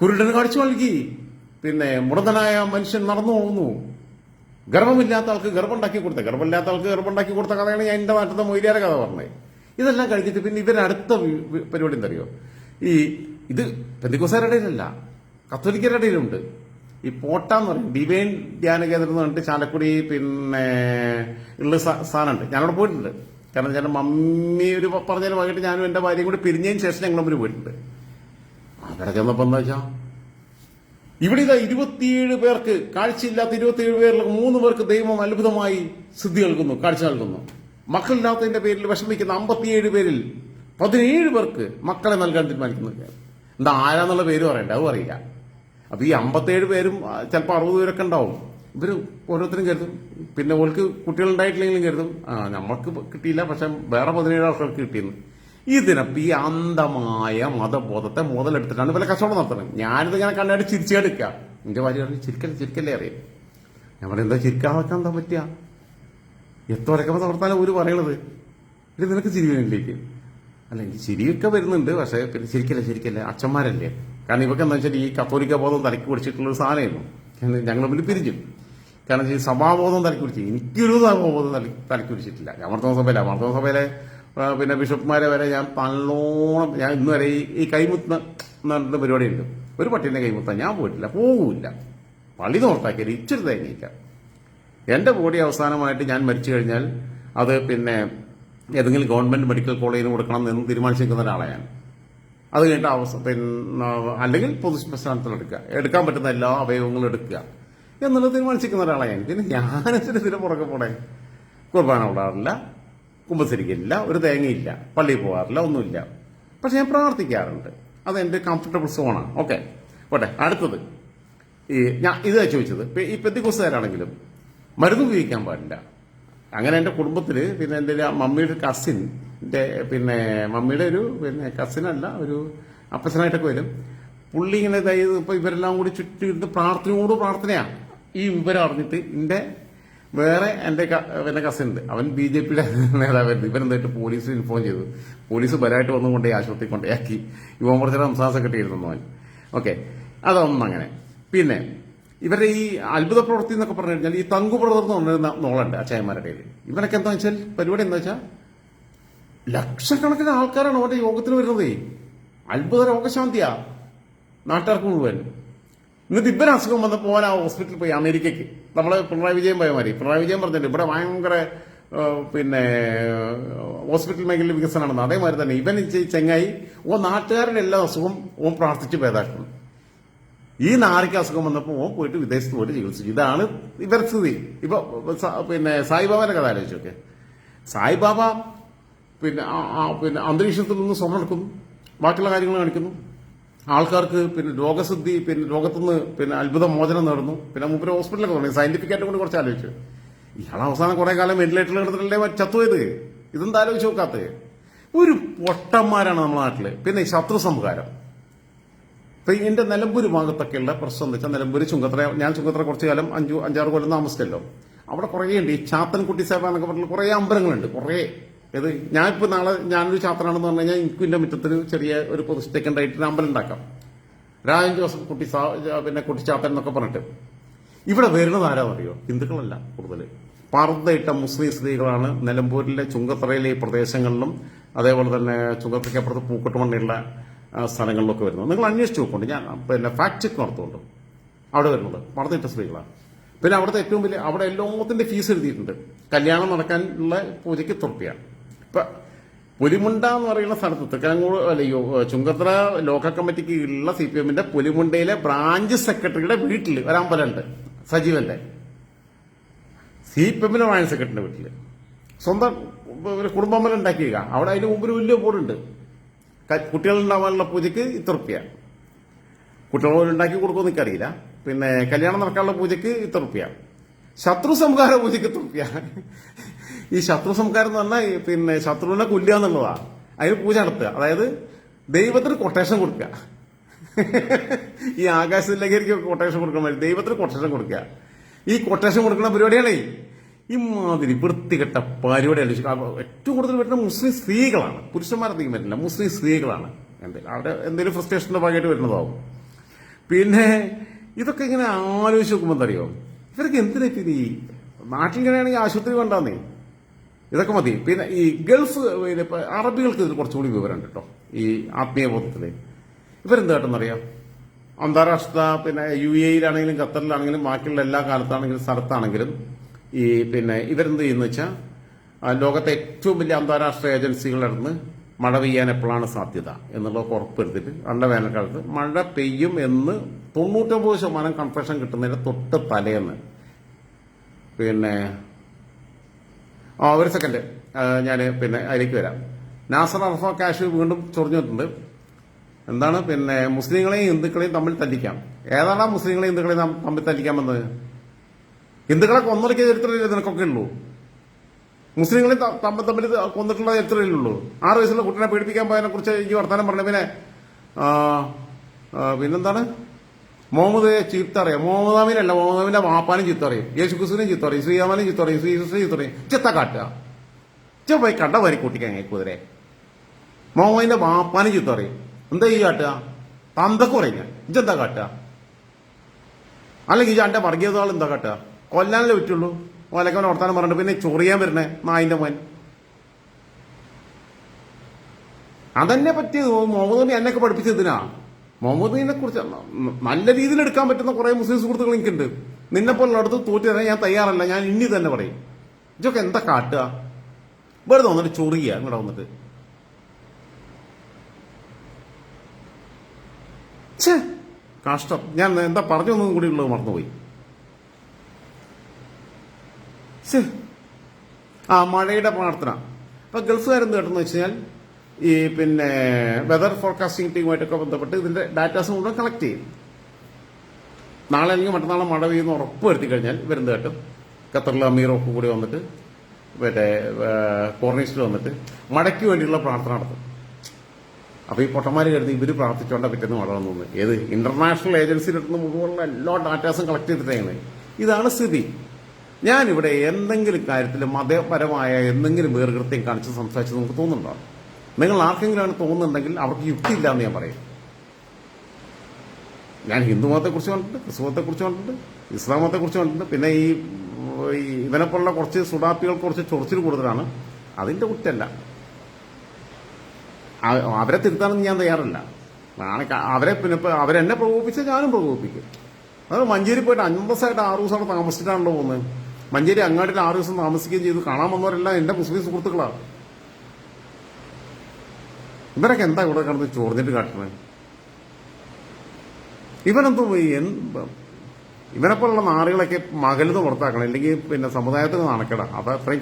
കുരുടന് കാണിച്ചു നൽകി. മുടന്തനായ മനുഷ്യൻ നടന്നു പോകുന്നു. ഗർഭമില്ലാത്ത ആൾക്ക് ഗർഭമുണ്ടാക്കി കൊടുത്ത, ഗർഭമില്ലാത്ത ആൾക്ക് ഗർഭമുണ്ടാക്കി കൊടുത്ത കഥയാണ് ഞാൻ എന്റെ നാട്ടിലത്തെ മൊയ്ലിയാരെ കഥ പറഞ്ഞത്. ഇതെല്ലാം കഴിഞ്ഞിട്ട് ഇവരടുത്ത പരിപാടി എന്തറിയോ? ഇത് പെന്തിക്കോസ്തുകാരുടെ ഇടയിലല്ല, കത്തോലിക്കരുടെ ഇടയിലുണ്ട്. ഈ പോട്ടാന്ന് പറയും, ഡിവൈൻ ധ്യാന കേന്ദ്രം എന്ന് പറഞ്ഞിട്ട് ചാലക്കുടി ഉള്ള സ്ഥാനമുണ്ട്. ഞാനവിടെ പോയിട്ടുണ്ട്. കാരണം ഞാൻ മമ്മി ഒരു പറഞ്ഞതിന് വൈകിട്ട് ഞാനും എന്റെ ഭാര്യയും കൂടി പിരിഞ്ഞതിന് ശേഷം ഞങ്ങൾ മുമ്പിൽ പോയിട്ടുണ്ട്. അവിടെ ചെന്നപ്പോ എന്താ വെച്ചാ, ഇവിടെ ഇതാ 27 പേർക്ക്, കാഴ്ചയില്ലാത്ത 27 പേരിൽ 3 പേർക്ക് ദൈവം അത്ഭുതമായി സിദ്ധി നൽകുന്നു, കാഴ്ച നൽകുന്നു. മക്കളില്ലാത്തതിന്റെ പേരിൽ വിഷമിക്കുന്ന 57 പേരിൽ 17 പേർക്ക് മക്കളെ നൽകാൻ തീരുമാനിക്കുന്നത്. എന്താ ആരാന്നുള്ള പേര് പറയണ്ട, അതും അറിയില്ല. അപ്പൊ ഈ 57 പേരും ചിലപ്പോൾ 60 പേരൊക്കെ ഉണ്ടാവും. ഇവര് ഓരോരുത്തരും കരുതും, ഓൾക്ക് കുട്ടികളുണ്ടായിട്ടില്ലെങ്കിലും കരുതും നമ്മൾക്ക് കിട്ടിയില്ല, പക്ഷെ വേറെ 17 ആൾക്കാർക്ക് കിട്ടിയെന്ന്. ഇതിനപ്പം ഈ അന്ധമായ മതബോധത്തെ മുതലെടുത്തിട്ടാണ് ഇവരെ കച്ചവടം നടത്തുന്നത്. ഞാനിത് ഇങ്ങനെ കണ്ടായിട്ട് ചിരിച്ചെടുക്കുക. എന്റെ ഭാര്യ പറഞ്ഞു ചിരിക്കല്ലേ അറിയാം. ഞാൻ പറഞ്ഞു എന്താ ചിരിക്കാതൊക്കെ എന്താ പറ്റുക, എത്തോരൊക്കെ തവർത്താലും ഒരു പറയണത്. ഇത് നിനക്ക് ചിരി വേണ്ടിലേക്ക് അല്ല, എനിക്ക് ചിരിയൊക്കെ വരുന്നുണ്ട്. പക്ഷെ ചിരിക്കല്ലേ അച്ഛന്മാരല്ലേ. കാരണം ഇവർക്ക് എന്താ വെച്ചാൽ ഈ കത്തോലിക്ക ബോധം തലക്ക് പിടിച്ചിട്ടുള്ള സാധനമായിരുന്നു. ഞങ്ങൾ മുന്നിൽ പിരിഞ്ഞു. കാരണം ഈ സഭാബോധം തലക്ക് പിടിച്ചു. എനിക്കൊരു സഭാബോധം തലക്ക് പിടിച്ചിട്ടില്ല. ഞാൻ മർത്തോമ സഭയിലെ ബിഷപ്പ്മാരെ വരെ ഞാൻ നല്ലോണം, ഞാൻ ഇന്ന് വരെ ഈ കൈമുത്ത നടന്ന പരിപാടിയുണ്ട്. ഒരു പട്ടീന്റെ കൈമുത്ത ഞാൻ പോയിട്ടില്ല, പോകൂല. പള്ളി നോർത്താക്കിയാൽ ഇച്ചിരി തേങ്ങയില്ല. എന്റെ ബോഡി അവസാനമായിട്ട് ഞാൻ മരിച്ചു കഴിഞ്ഞാൽ അത് ഏതെങ്കിലും ഗവൺമെന്റ് മെഡിക്കൽ കോളേജിന് കൊടുക്കണം എന്ന് തീരുമാനിച്ചിരിക്കുന്ന ഒരാളാണ് ഞാൻ. അത് കഴിഞ്ഞിട്ട് അല്ലെങ്കിൽ പൊതു ശ്മശാനത്തിൽ എടുക്കാൻ പറ്റുന്ന എല്ലാ അവയവങ്ങളും എടുക്കുക എന്നുള്ളത് തീരുമാനിച്ചിരിക്കുന്ന ഒരാളാണ് ഞാൻ. ഞാനെതിരെ പുറകെ പോണേ. കുർബാന വിടാറില്ല, കുമ്പസരിക്കില്ല, ഒരു തേങ്ങയില്ല, പള്ളിയിൽ പോകാറില്ല, ഒന്നുമില്ല. പക്ഷെ ഞാൻ പ്രാർത്ഥിക്കാറുണ്ട്. അത് എന്റെ കംഫർട്ടബിൾ സോണാണ്. ഓക്കെ, പോട്ടെ. അടുത്തത് ഞാൻ ഇതാ ചോദിച്ചത്. ഈ പെന്തിക്കോസ്തുകാരാണെങ്കിലും മരുന്ന് ഉപയോഗിക്കാൻ പാടില്ല. അങ്ങനെ എന്റെ കുടുംബത്തില് എന്റെ മമ്മിയുടെ കസിന്റെ മമ്മിയുടെ ഒരു കസിനല്ല, ഒരു അപ്പച്ചനായിട്ടൊക്കെ വരും. പുള്ളി ഇങ്ങനെ ഇപ്പൊ ഇവരെല്ലാം കൂടി ചുറ്റും ഇരുന്ന് പ്രാർത്ഥനയാണ്. ഈ വിവരം അറിഞ്ഞിട്ട് വേറെ എന്റെ കസിൻ ഉണ്ട്, അവൻ BJPയുടെ നേതാവായിരുന്നു. ഇവരെന്തായിട്ട് പോലീസിൽ ഇൻഫോം ചെയ്തു. പോലീസ് ബലമായിട്ട് വന്നുകൊണ്ടേ ആശുപത്രി കൊണ്ടേയാക്കി. യുവ മോർച്ചയുടെ സംസ്ഥാന സെക്രട്ടറി ആയിരുന്നു അവൻ. ഓക്കെ, അതൊന്നും അങ്ങനെ. ഇവരുടെ ഈ അത്ഭുത പ്രവൃത്തി എന്നൊക്കെ പറഞ്ഞു കഴിഞ്ഞാൽ ഈ തങ്കു ബ്രദർ എന്ന് പറഞ്ഞിരുന്ന നോളുണ്ട് അച്ചായന്മാരുടെ ഇടയിൽ. ഇവനൊക്കെ എന്താ വെച്ചാൽ പരിപാടി എന്താ വെച്ചാൽ ലക്ഷക്കണക്കിന് ആൾക്കാരാണ് അവരുടെ യോഗത്തിന് വരുന്നത്. അത്ഭുത രോഗശാന്തിയാ നാട്ടുകാർക്ക് മുഴുവൻ. എന്നിട്ട് ഇവന് അസുഖം വന്നപ്പോൾ ആ ഹോസ്പിറ്റലിൽ പോയി, അമേരിക്കയ്ക്ക്. നമ്മളെ പിണറായി വിജയൻ പോയ മാതിരി. പിണറായി വിജയൻ പറഞ്ഞിട്ടുണ്ട് ഇവിടെ ഭയങ്കര ഹോസ്പിറ്റൽ മേഖലയിൽ വികസനമാണെന്ന്. അതേമാതിരി തന്നെ ഇവൻ ചെങ്ങായി നാട്ടുകാരുടെ എല്ലാ അസുഖം പ്രാർത്ഥിച്ച് ഭേദാക്കുന്നു. ഈ നാരിക്ക് അസുഖം വന്നപ്പോൾ പോയിട്ട് വിദേശത്ത് പോയിട്ട് ചികിത്സിച്ചു. ഇതാണ് ഇവരുടെ സ്ഥിതി. ഇപ്പൊ സായിബാബയുടെ കഥ ആലോചിച്ചൊക്കെ. സായിബാബ അന്തരീക്ഷത്തിൽ നിന്ന് സ്വർണ്ണം എടുക്കുന്നു, ബാക്കിയുള്ള കാര്യങ്ങൾ കാണിക്കുന്നു. ആൾക്കാർക്ക് പിന്നെ രോഗശുദ്ധി, പിന്നെ രോഗത്തുനിന്ന് പിന്നെ അത്ഭുത മോചനം നേടുന്നു. പിന്നെ മൂപ്പര് ഹോസ്പിറ്റലൊക്കെ തുടങ്ങി. സയന്റിഫിക് ആയിട്ട് കൂടി കുറച്ച് ആലോചിച്ചു. ഇയാൾ അവസാനം കുറെ കാലം വെന്റിലേറ്ററിൽ എടുത്തിട്ടല്ലേ ചത്തുപോയത്. ഇതെന്താ ആലോചിച്ച് നോക്കാത്തത്? ഒരു പൊട്ടന്മാരാണ് നമ്മുടെ നാട്ടില്. പിന്നെ ശത്രു സംഹാരം. ഇപ്പൊ എന്റെ നിലമ്പൂർ ഭാഗത്തൊക്കെയുള്ള പ്രശ്നം എന്ന് വെച്ചാൽ, നിലമ്പൂർ ഞാൻ ചുങ്കത്തറ കുറച്ചു കാലം 5-6 കൊല്ലം താമസിച്ചല്ലോ. അവിടെ കുറേ ഉണ്ട്. ഈ ചാത്തൻകുട്ടി സേവ എന്നൊക്കെ പറഞ്ഞ കുറേ അമ്പലങ്ങളുണ്ട്. കുറേ ഇത് ഞാനിപ്പോ നാളെ ഞാനൊരു ചാത്തനാണെന്ന് പറഞ്ഞു കഴിഞ്ഞാൽ എനിക്കും എന്റെ മുറ്റത്തൊരു ചെറിയ ഒരു പ്രതിഷ്ഠയ്ക്കുണ്ടായിട്ട് അമ്പലം ഉണ്ടാക്കാം. രാജൻ ജോസഫ് പിന്നെ കുട്ടിച്ചാത്തൻ എന്നൊക്കെ പറഞ്ഞിട്ട്. ഇവിടെ വരുന്നത് ആരാന്നറിയോ? ഹിന്ദുക്കളല്ല കൂടുതൽ. പർദ്ദയിട്ട മുസ്ലിം സ്ത്രീകളാണ് നിലമ്പൂരിലെ ചുങ്കത്തറയിലെ ഈ പ്രദേശങ്ങളിലും അതേപോലെ തന്നെ ചുങ്കത്തറയ്ക്കപ്പുറത്ത് പൂക്കട്ടുമണ്ണയുള്ള സ്ഥലങ്ങളിലൊക്കെ വരുന്നത്. നിങ്ങൾ അന്വേഷിച്ച് നോക്കുന്നുണ്ട്. ഞാൻ പിന്നെ ഫാക്ട് ചെക്ക് നടത്തുന്നുണ്ട്. അവിടെ വരുന്നത് പർദ്ദയിട്ട സ്ത്രീകളാണ്. പിന്നെ അവിടുത്തെ ഏറ്റവും വലിയ, അവിടെ എല്ലാത്തിന്റെ ഫീസ് എഴുതിയിട്ടുണ്ട്. കല്യാണം നടക്കാനുള്ള പൂജയ്ക്ക് തുറപ്പിയാണ്. ഇപ്പൊ പുലിമുണ്ട എന്ന് പറയുന്ന സ്ഥലത്ത് തെക്കാങ്ങോട് അല്ലയോ ചുങ്കത്തറ ലോക്കൽ കമ്മിറ്റിക്ക് ഉള്ള CPMന്റെ പുലിമുണ്ടയിലെ ബ്രാഞ്ച് സെക്രട്ടറിയുടെ വീട്ടിൽ ഒരമ്പലമുണ്ട്. സജീവന്റെ CPMന്റെ ബ്രാഞ്ച് സെക്രട്ടറിയുടെ വീട്ടില് സ്വന്തം കുടുംബമ്പലം ഉണ്ടാക്കിയ അവിടെ അതിന് മുമ്പിൽ വലിയ ബോർഡുണ്ട്. കുട്ടികളുണ്ടാവാനുള്ള പൂജയ്ക്ക് ഇത്ര കുട്ടികൾ ഉണ്ടാക്കി കൊടുക്കുമെന്ന് എനിക്കറിയില്ല. പിന്നെ കല്യാണം നടക്കാനുള്ള പൂജയ്ക്ക് ഇത്ര ശത്രു സംഹാര പൂജയ്ക്ക് ഇത്ര ഈ ശത്രു സംഹാരം എന്ന് പറഞ്ഞാൽ പിന്നെ ശത്രുവിനെ കൊല്ലുക എന്നുള്ളതാ. അതിന് പൂജ നടത്തുക. അതായത് ദൈവത്തിന് കൊട്ടേഷൻ കൊടുക്കുക. ഈ ആകാശത്തിലേക്ക് കൊട്ടേഷൻ കൊടുക്കാൻ വേണ്ടി ദൈവത്തിന് കൊട്ടേഷൻ കൊടുക്കുക. ഈ കൊട്ടേഷൻ കൊടുക്കുന്ന പരിപാടിയാണേ ഇമാതിരി വൃത്തികെട്ട പരിപാടിയാണ്. ഏറ്റവും കൂടുതൽ വരുന്ന മുസ്ലിം സ്ത്രീകളാണ്. പുരുഷന്മാരധികം വരുന്നില്ല, മുസ്ലിം സ്ത്രീകളാണ്. അവിടെ എന്തെങ്കിലും ഫ്രസ്ട്രേഷന്റെ ഭാഗമായിട്ട് വരുന്നതാവും. പിന്നെ ഇതൊക്കെ ഇങ്ങനെ ആലോചിച്ച് നോക്കുമ്പോൾ എന്തറിയോ, ഇവരൊക്കെ എന്തിനാ ഈ നാട്ടിൽ ഇങ്ങനെയാണെങ്കിൽ ആശുപത്രി വേണ്ടാന്നേ, ഇതൊക്കെ മതി. പിന്നെ ഈ ഗൾഫ് അറബികൾക്ക് ഇതിൽ കുറച്ചുകൂടി വിവരമുണ്ട് കേട്ടോ. ഈ ആത്മീയ ബോധത്തില് ഇവരെന്ത് കേട്ടെന്നറിയാം, അന്താരാഷ്ട്ര പിന്നെ UAE-യിലാണെങ്കിലും ഖത്തറിലാണെങ്കിലും ബാക്കിയുള്ള എല്ലാ കാലത്താണെങ്കിലും സ്ഥലത്താണെങ്കിലും ഈ പിന്നെ ഇവരെന്ത് ചെയ്യുന്ന വെച്ചാൽ ലോകത്തെ ഏറ്റവും വലിയ അന്താരാഷ്ട്ര ഏജൻസികളുടെ അടുത്ത് മഴ പെയ്യാൻ എപ്പോഴാണ് സാധ്യത എന്നുള്ളത് ഉറപ്പെടുത്തിട്ട് നല്ല വേനൽക്കാലത്ത് മഴ പെയ്യും എന്ന് 99% കൺഫർമേഷൻ കിട്ടുന്നതിന് തൊട്ട് തലേന്ന് പിന്നെ ഒരു സെക്കൻഡ് ഞാൻ പിന്നെ അതിലേക്ക് വരാം. നാസർ അറഫ കാഷ് വീണ്ടും ചൊറിഞ്ഞിട്ടുണ്ട്. എന്താണ് പിന്നെ മുസ്ലിങ്ങളെയും ഹിന്ദുക്കളെയും തമ്മിൽ തല്ലിക്കാം. ഏതാണ് മുസ്ലിങ്ങളെയും ഹിന്ദുക്കളെയും തമ്മിൽ തല്ലിക്കാൻ വന്നത്? ഹിന്ദുക്കളെ കൊന്നൊടുക്കിയ ചരിത്രമില്ല നിനക്കൊക്കെ ഉള്ളൂ. മുസ്ലിങ്ങളെ തമ്മിൽ കൊന്നിട്ടുള്ള ചരിത്രമേ ഉള്ളൂ. 6 വയസ്സുള്ള കുട്ടിനെ പീഡിപ്പിക്കാൻ പോയതിനെ കുറിച്ച് ഈ വർത്തമാനം പറഞ്ഞു. പിന്നെന്താണ് മുഹമ്മദ് ചീത്ത അറിയാം. മുഹമ്മദ് അമീനല്ല, മുഹമ്മദ് അമീന്റെ വാപ്പാനും ചീത്ത അറിയും, യേശു ക്രിസ്തുവിനും ചീത്ത അറിയും, ശ്രീരാമനും ചീത്ത അറിയും, ശ്രീകൃഷ്ണനും ചീത്ത അറിയും. ചെത്ത കാട്ടുക പോയി കണ്ട വരി കൂട്ടിക്കാൻ കുതിരെ. മുഹമ്മദിന്റെ വാപ്പാനും ചീത്ത അറിയും. എന്താ ഈ കാട്ടുക? തന്തൊക്കെ പറയുക ഇജെന്താ കാട്ടുക? അല്ലെങ്കിൽ ഈ അന്റെ വർഗീയതകൾ എന്താ കാട്ടുക? കൊല്ലാനല്ലേ പറ്റുള്ളൂ. ഓലക്കവനെ വർത്താനം പറഞ്ഞിട്ട് പിന്നെ ചൊറിയാൻ വരുന്നേ നായിന്റെ മോൻ. അതെന്നെ പറ്റിയത് മുഹമ്മദ് നബി എന്നൊക്കെ പഠിപ്പിച്ചതിനാ. മുഹമ്മദ് നബിനെ കുറിച്ച് നല്ല രീതിയിൽ എടുക്കാൻ പറ്റുന്ന കുറെ മുസ്ലിം സുഹൃത്തുക്കൾ എനിക്കുണ്ട്. നിന്നെ പോലുള്ള അടുത്ത് തോറ്റു തരാൻ ഞാൻ തയ്യാറല്ല. ഞാൻ ഇനി തന്നെ പറയും. ഇതൊക്കെ എന്താ കാട്ടുക? വെറുതെ വന്നിട്ട് ചൊറിയ ഇങ്ങോട്ട് വന്നിട്ട്. കഷ്ടം. ഞാൻ എന്താ പറഞ്ഞൊന്നും കൂടി ഉള്ളത് മറന്നുപോയി. മഴയുടെ പ്രാർത്ഥന. അപ്പൊ ഗൾഫുകാരെന്ത് കേട്ടെന്ന് വെച്ചാൽ ഈ പിന്നെ വെതർ ഫോർകാസ്റ്റിംഗ് ടീമുമായിട്ടൊക്കെ ബന്ധപ്പെട്ട് ഇതിന്റെ ഡാറ്റാസ് മുഴുവൻ കളക്ട് ചെയ്യും. നാളെ അല്ലെങ്കിൽ മറ്റന്നാളെ മഴ പെയ്യുന്ന ഉറപ്പ് വരുത്തി കഴിഞ്ഞാൽ ഇവരെന്ത് കേട്ടും ഖത്തറിലെ അമീറൊക്കെ കൂടി വന്നിട്ട് മറ്റേ കോർണിസ്റ്റിൽ വന്നിട്ട് മഴയ്ക്ക് വേണ്ടിയുള്ള പ്രാർത്ഥന നടത്തും. അപ്പൊ ഈ പൊട്ടന്മാര് കരുതി ഇവര് പ്രാർത്ഥിച്ചോണ്ട പിറ്റേന്ന് മഴ വന്നു. ഏത് ഇന്റർനാഷണൽ ഏജൻസിയുടെ അടുത്ത് മുഴുവനുള്ള എല്ലാ ഡാറ്റാസും കളക്ട് ചെയ്തിട്ടാണ്. ഇതാണ് സ്ഥിതി. ഞാനിവിടെ എന്തെങ്കിലും കാര്യത്തിൽ മതപരമായ എന്തെങ്കിലും വേർകൃത്യം കാണിച്ച് സംസാരിച്ച് നമുക്ക് തോന്നുന്നുണ്ടോ? നിങ്ങൾ ആർക്കെങ്കിലും ആണ് തോന്നുന്നുണ്ടെങ്കിൽ അവർക്ക് യുക്തിയില്ല എന്ന് ഞാൻ പറയും. ഞാൻ ഹിന്ദു മതത്തെക്കുറിച്ച് കണ്ടിട്ടുണ്ട്, ക്രിസ്തു മതത്തെക്കുറിച്ച് കണ്ടിട്ടുണ്ട്, ഇസ്ലാം മതത്തെക്കുറിച്ച് കണ്ടിട്ടുണ്ട്. പിന്നെ ഈ ഇവനെപ്പോലുള്ള കുറച്ച് സുഡാപ്പികൾക്ക് കുറച്ച് ചൊറിച്ചിൽ കൂടുതലാണ്. അതിന്റെ കുറ്റമല്ല. അവരെ തിരുത്താനൊന്നും ഞാൻ തയ്യാറല്ല. അവരെ പിന്നെ അവരെന്നെ പ്രകോപിപ്പിച്ചാൽ ഞാനും പ്രകോപിപ്പിക്കും. അത് മഞ്ചേരി പോയിട്ട് അന്തസ്സായിട്ട് 6 ദിവസം താമസിച്ചിട്ടാണല്ലോ പോകുന്നത്. മഞ്ചേരി അങ്ങാടിയിൽ 6 ദിവസം താമസിക്കുകയും ചെയ്തു. കാണാൻ വന്നവരെല്ലാം എന്റെ മുസ്ലിം സുഹൃത്തുക്കളാണ്. ഇവരൊക്കെ എന്താ ഇവിടെ കിടന്ന് ചോർന്നിട്ട് കാട്ടുന്നത്? ഇവനെന്തോ ഇവനെപ്പോലുള്ള നാടുകളൊക്കെ മകലുന്ന് പുറത്താക്കണം, അല്ലെങ്കിൽ പിന്നെ സമുദായത്തിന് നാണക്കേടാ. അത് അത്രയും